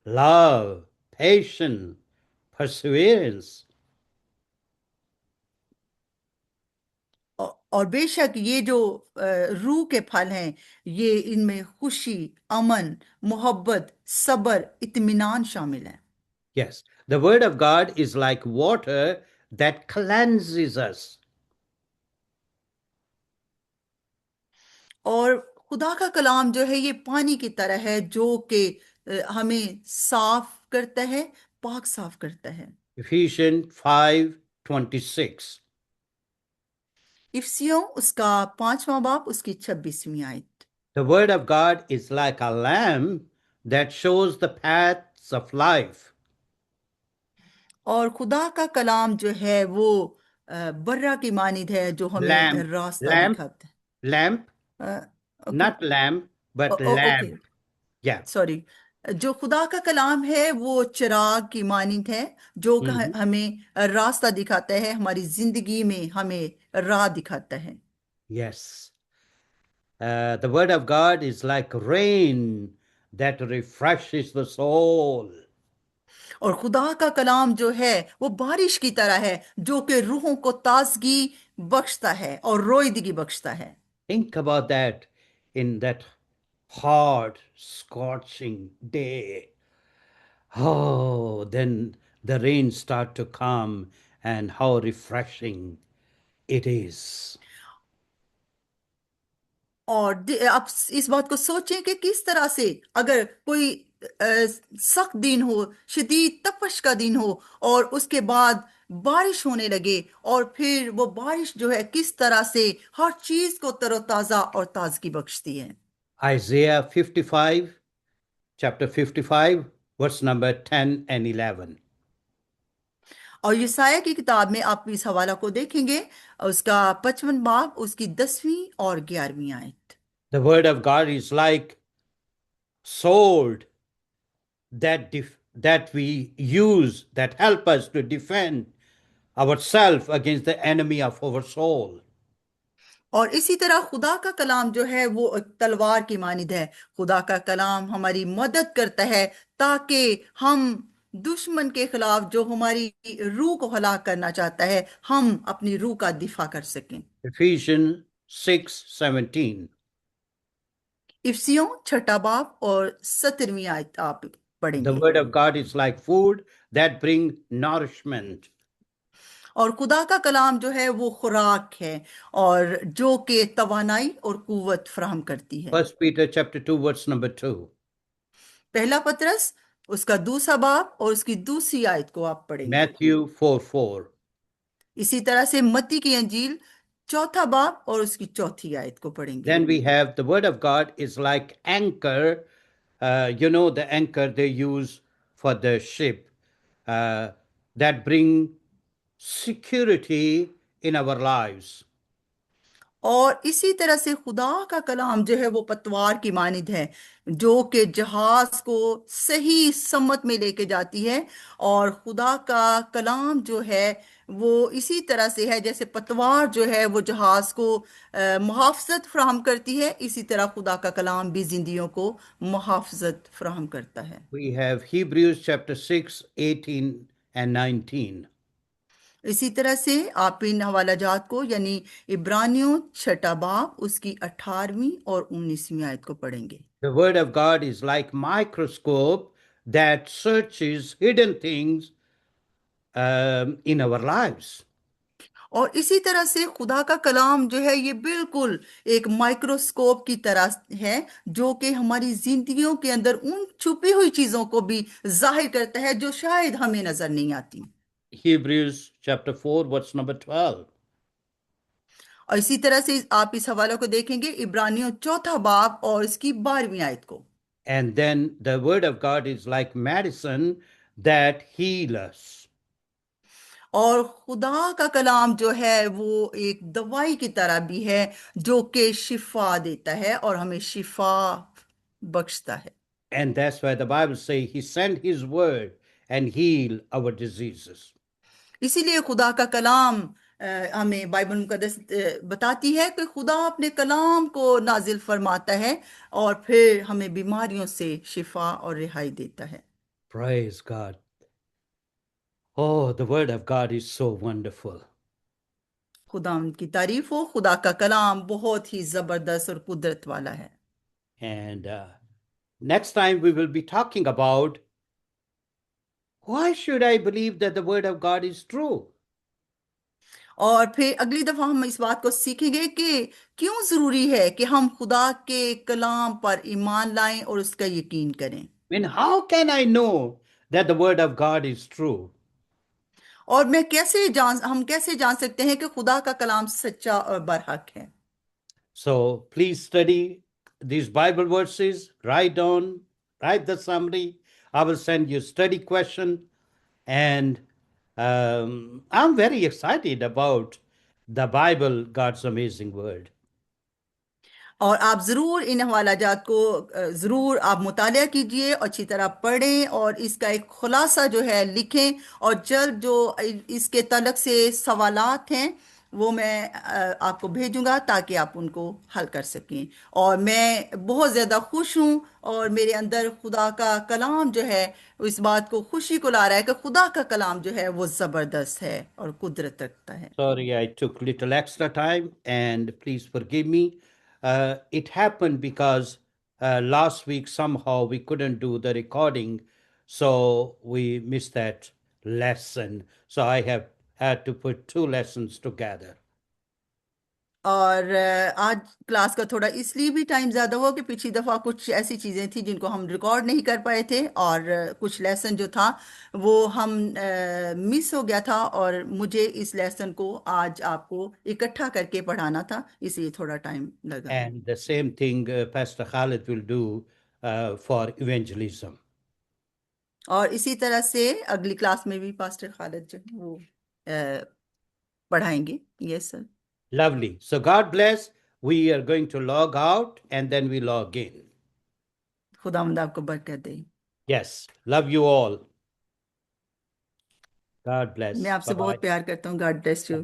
love, patience, perseverance. और बेशक ये जो रूह के फल हैं, ये इनमें खुशी, अमन, मोहब्बत, सब्र, इत्मीनान शामिल है। Yes, the word of God is like water that cleanses us. और खुदा का कलाम जो है ये पानी की तरह है जो कि हमें साफ करता है, पाक साफ करता है। Ephesians 5:26. इफ्सियों उसका 5वां बाब उसकी 26वीं आयत। The word of God is like a lamp that shows the paths of life. और खुदा का कलाम जो है वो बर्रा की मानिद है जो हमें Lamp, रास्ता lamp, दिखाता lamp, है। Okay, not lamp, but okay, lamp. Yeah. Sorry. जो खुदा का कलाम है वो चिराग की मानिंद है जो Mhm. हमें रास्ता दिखाता है, हमारी जिंदगी में हमें राह दिखाता है। Yes. The word of God is like rain that refreshes the soul. और खुदा का कलाम जो है वो बारिश की तरह है जो कि रूहों को ताजगी बख्शता है और रोईदगी बख्शता है। Think about that in that hot, scorching day. Oh, then the rain start to come and how refreshing it is. और आप इस बात को सोचें कि किस तरह से अगर कोई सख्त दिन हो, शदीद तपश का दिन हो और उसके बाद बारिश होने लगे और फिर वो बारिश जो है किस तरह से हर चीज को तरोताजा और ताजगी बख्शती है। Isaiah 55, chapter 55, verse number 10 and 11. और यसाया की किताब में आप इस हवाला को देखेंगे, उसका 55 बाब, उसकी 10वीं और 11वीं आयत। The word of God is like sword that we use that help us to defend ourselves against the enemy of our soul. और इसी तरह खुदा का कलाम जो है वो एक तलवार की मानिद है। खुदा का कलाम हमारी मदद करता है ताकि हम दुश्मन के खिलाफ जो हमारी रूह को हलाक करना चाहता है, हम अपनी रूह का दिफा कर सकें। Ephesians 6:17. इफ्सियों छठा बाब और 17वीं आयत आप The पढ़ेंगे। word of God is like food that bring nourishment. और खुदा का कलाम जो है वो खुराक है और जो कि तवानाई और कुव्वत फराहम करती है। First Peter chapter 2, verse number 2. पहला पतरस उसका दूसरा बाब और उसकी दूसरी आयत को आप पढ़ेंगे। Matthew 4:4. इसी तरह से मत्ती की अंजील चौथा बाब और उसकी चौथी आयत को पढ़ेंगे। Then we have the word of God is like anchor. The anchor they use for the ship that bring security in our lives. और इसी तरह से खुदा का कलाम जो है वो पतवार की मानिद है जो कि जहाज को सही सम्मत में लेके जाती है। और खुदा का कलाम जो है वो इसी तरह से है जैसे पतवार जो है वो जहाज को मुहाफ़ज़त फराहम करती है, इसी तरह खुदा का कलाम भी जिंदगियों को मुहाफ़ज़त फराहम करता है। We have Hebrews chapter 6, 18 and 19. इसी तरह से आप इन हवाला जात को यानी इब्रानियों छठा बाब उसकी 18वीं और 19वीं आयत को पढ़ेंगे। The word of God is like microscope that searches hidden things in our lives. और इसी तरह से खुदा का कलाम जो है ये बिल्कुल एक माइक्रोस्कोप की तरह है जो कि हमारी जिंदगियों के अंदर उन छुपी हुई चीजों को भी जाहिर करता है जो शायद हमें नजर नहीं आती। Hebrews chapter 4, verse number 12. और इसी तरह से आप इस हवाले को देखेंगे इब्रानियों चौथा बाब और इसकी 12वीं आयत को। And then the word of God is like medicine that heals us. और खुदा का कलाम जो है वो एक दवाई की तरह भी है जो कि शिफा देता है और हमें शिफा बख्शता है। And that's why the Bible says he sent his word and heal our diseases. इसीलिए खुदा का कलाम हमें बाइबल मुकद्दस बताती है कि खुदा अपने कलाम को नाजिल फरमाता है और फिर हमें बीमारियों से शिफा और रिहाई देता है। Praise God. Oh, the word of God is so wonderful. खुदा की तारीफ हो, खुदा का कलाम बहुत ही जबरदस्त और कुदरत वाला है। And next time we will be talking about why should I believe that the word of God is true? और फिर अगली दफा हम इस बात को सीखेंगे कि क्यों जरूरी है कि हम खुदा के कलाम पर ईमान लाएं और उसका यकीन करें। I mean, how can I know that the word of God is true? और हम कैसे जान सकते हैं कि खुदा का कलाम सच्चा और बरहक है। So please study these Bible verses, write the summary. I will send you study question and I'm very excited about the Bible, God's amazing word. और आप ज़रूर इन हवालाजात को ज़रूर आप मुतालिया कीजिए और अच्छी तरह पढ़ें और इसका एक खुलासा जो है लिखें, और जल्द जो इसके तलक से सवालात हैं वो मैं आपको भेजूंगा ताकि आप उनको हल कर सकें। और मैं बहुत ज़्यादा खुश हूँ और मेरे अंदर खुदा का कलाम जो है इस बात को खुशी को ला रहा है कि खुदा का कलाम जो है वो ज़बरदस्त है और कुदरत रखता है। Sorry, I took little extra time, and please forgive me. It happened because last week somehow we couldn't do the recording, so we missed that lesson. So I have had to put two lessons together. और आज class का थोड़ा इसलिए भी time ज़्यादा हुआ कि पिछली दफ़ा कुछ ऐसी चीज़ें थी जिनको हम रिकॉर्ड नहीं कर पाए थे, और कुछ लेसन जो था वो हम मिस हो गया था, और मुझे इस लेसन को आज आपको इकट्ठा करके पढ़ाना था, इसलिए थोड़ा टाइम लगा। And the same thing Pastor Khalid will do for evangelism. और इसी तरह से अगली क्लास में भी पास्टर खालिद जो है वो पढ़ाएंगे। Yes sir. Lovely. So God bless. We are going to log out and then we log in. खुदावंद आपको बरकत दे। Yes. Love you all. God bless. मैं आपसे Bye-bye. बहुत प्यार करता हूँ। God bless you.